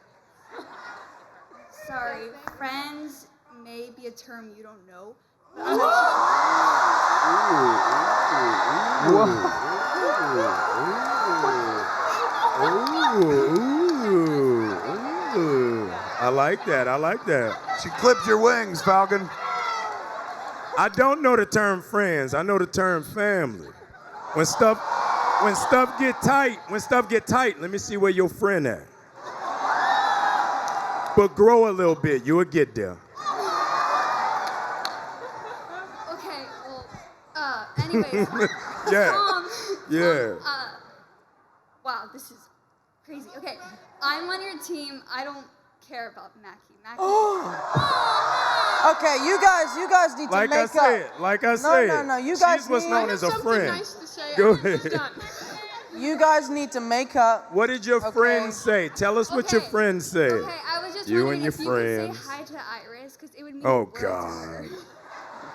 Sorry, friends may be a term you don't know. But I like that. I like that. She clipped your wings, Falcon. I don't know the term friends. I know the term family. When stuff get tight, let me see where your friend at. But grow a little bit, you will get there. Okay, well, anyways. Yeah. Tom, Yeah. wow, this is crazy. Okay, I'm on your team. I don't care about Mackie. Okay, you guys need to Like make I up. said, like I said. No, you guys She's what's need... known as a friend. Nice to say. Go I'm almost ahead. done. You guys need to make up. What did your friend say? Tell us what your friend said. Okay, I was just You wondering and your if you could friends. say hi to Iris, because it would mean Oh the world to her. God.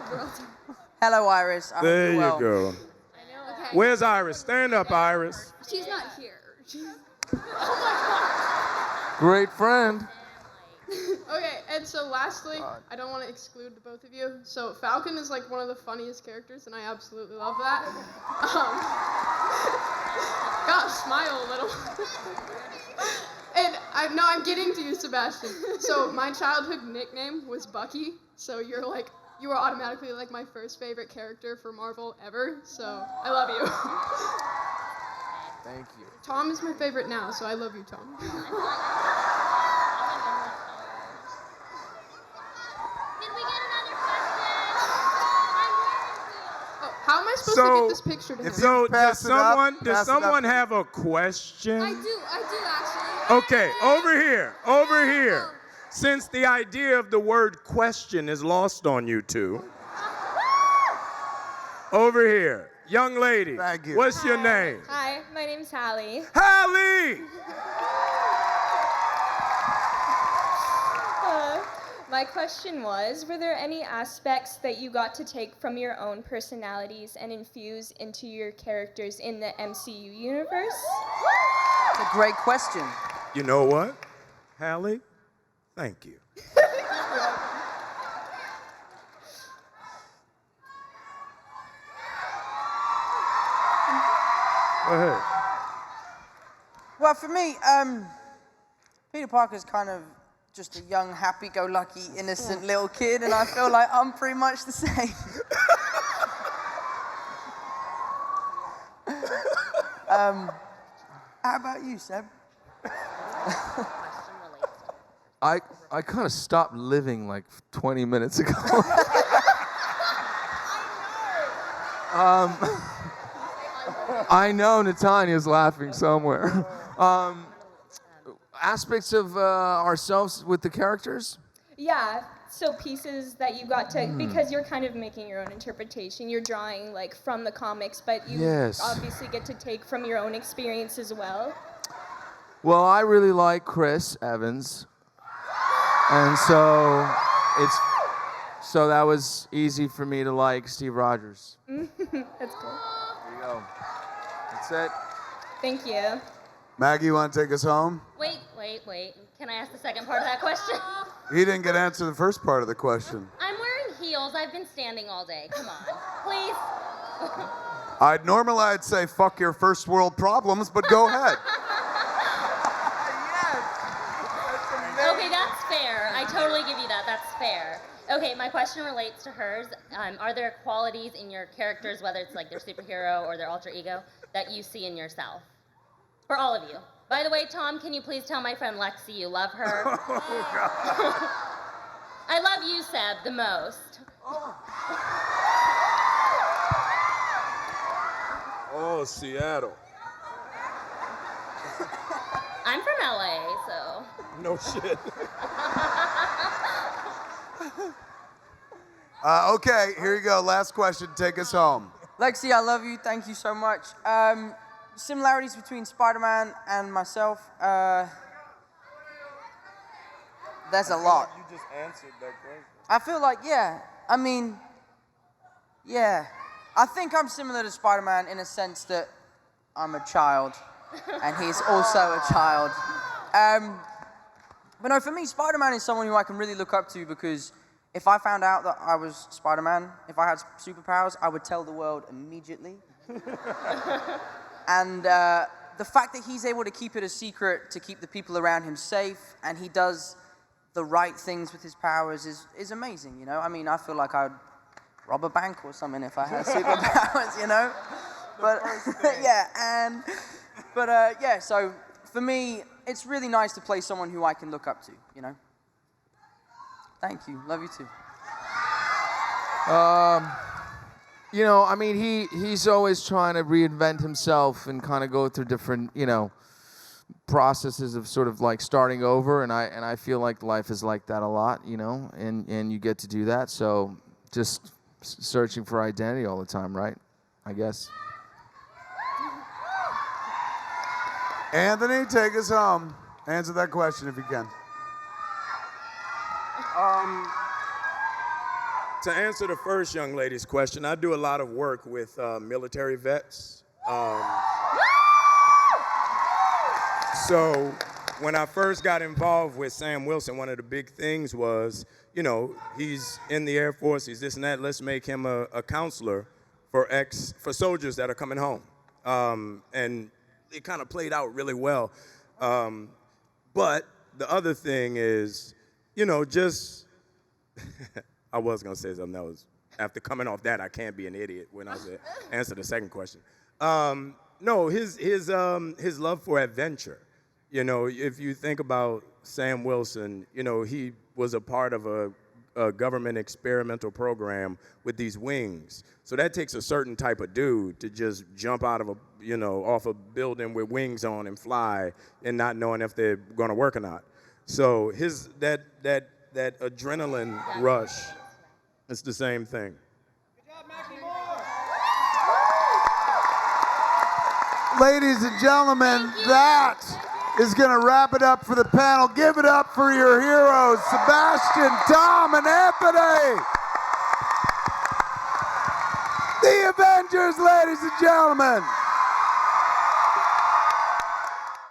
The world to her. Hello, Iris. I hope There you're you well. go. Okay. Where's Iris? Stand up, Iris. She's not here. Great friend. Okay, and so lastly, I don't want to exclude the both of you. So Falcon is like one of the funniest characters, and I absolutely love that. Gosh, smile a little. And I'm getting to you, Sebastian. So my childhood nickname was Bucky. So you were automatically like my first favorite character for Marvel ever. So I love you. Thank you. Tom is my favorite now, so I love you, Tom. How am I supposed to get this picture to him? So does someone have a question? I do actually. Okay, over here. Since the idea of the word question is lost on you two. Over here, young lady. Thank you. What's your name? Hi, my name's Hallie. Hallie! My question was, were there any aspects that you got to take from your own personalities and infuse into your characters in the MCU universe? That's a great question. You know what, Hallie? Thank you. Go ahead. Well, for me, Peter Parker's kind of just a young, happy-go-lucky, innocent little kid, and I feel like I'm pretty much the same. How about you, Seb? I kind of stopped living like 20 minutes ago. I know Natania's laughing somewhere. Aspects of ourselves with the characters? Yeah, so pieces that you got to, because you're kind of making your own interpretation. You're drawing like from the comics, but you obviously get to take from your own experience as well. Well, I really like Chris Evans. And so that was easy for me to like Steve Rogers. That's cool. There you go. That's it. Thank you. Maggie, you want to take us home? Wait. Can I ask the second part of that question? He didn't get to answer the first part of the question. I'm wearing heels. I've been standing all day. Come on. Please. I'd say fuck your first world problems, but go ahead. Okay, that's fair. I totally give you that. That's fair. Okay, my question relates to hers. Are there qualities in your characters, whether it's like their superhero or their alter ego, that you see in yourself? For all of you. By the way, Tom, can you please tell my friend Lexi you love her? Oh, God. I love you, Seb, the most. Oh, Seattle. I'm from LA, so. No shit. Okay, here you go. Last question. Take us home. Lexi, I love you. Thank you so much. similarities between Spider-Man and myself. There's a lot. You just answered that question. I feel like, yeah. I mean, yeah. I think I'm similar to Spider-Man in a sense that I'm a child, and he's also a child. But no, for me, Spider-Man is someone who I can really look up to, because if I found out that I was Spider-Man, if I had superpowers, I would tell the world immediately. And the fact that he's able to keep it a secret, to keep the people around him safe, and he does the right things with his powers is amazing, you know? I mean, I feel like I'd rob a bank or something if I had superpowers, you know? But, yeah, yeah, so for me, it's really nice to play someone who I can look up to, you know? Thank you. Love you too. You know, I mean, he's always trying to reinvent himself and kind of go through different, you know, processes of sort of like starting over, and I feel like life is like that a lot, you know, and you get to do that. So just searching for identity all the time, right? I guess. Anthony, take us home. Answer that question if you can. To answer the first young lady's question, I do a lot of work with military vets. So when I first got involved with Sam Wilson, one of the big things was, you know, he's in the Air Force, he's this and that, let's make him a counselor for soldiers that are coming home. And it kind of played out really well. But the other thing is, you know, just, I was gonna say something that was, after coming off that, I can't be an idiot when I answer the second question. No, his love for adventure. You know, if you think about Sam Wilson, you know, he was a part of a government experimental program with these wings. So that takes a certain type of dude to just jump out of off a building with wings on and fly and not knowing if they're gonna work or not. So that adrenaline rush, it's the same thing. Ladies and gentlemen, that is going to wrap it up for the panel. Give it up for your heroes, Sebastian, Tom, and Anthony. The Avengers, ladies and gentlemen.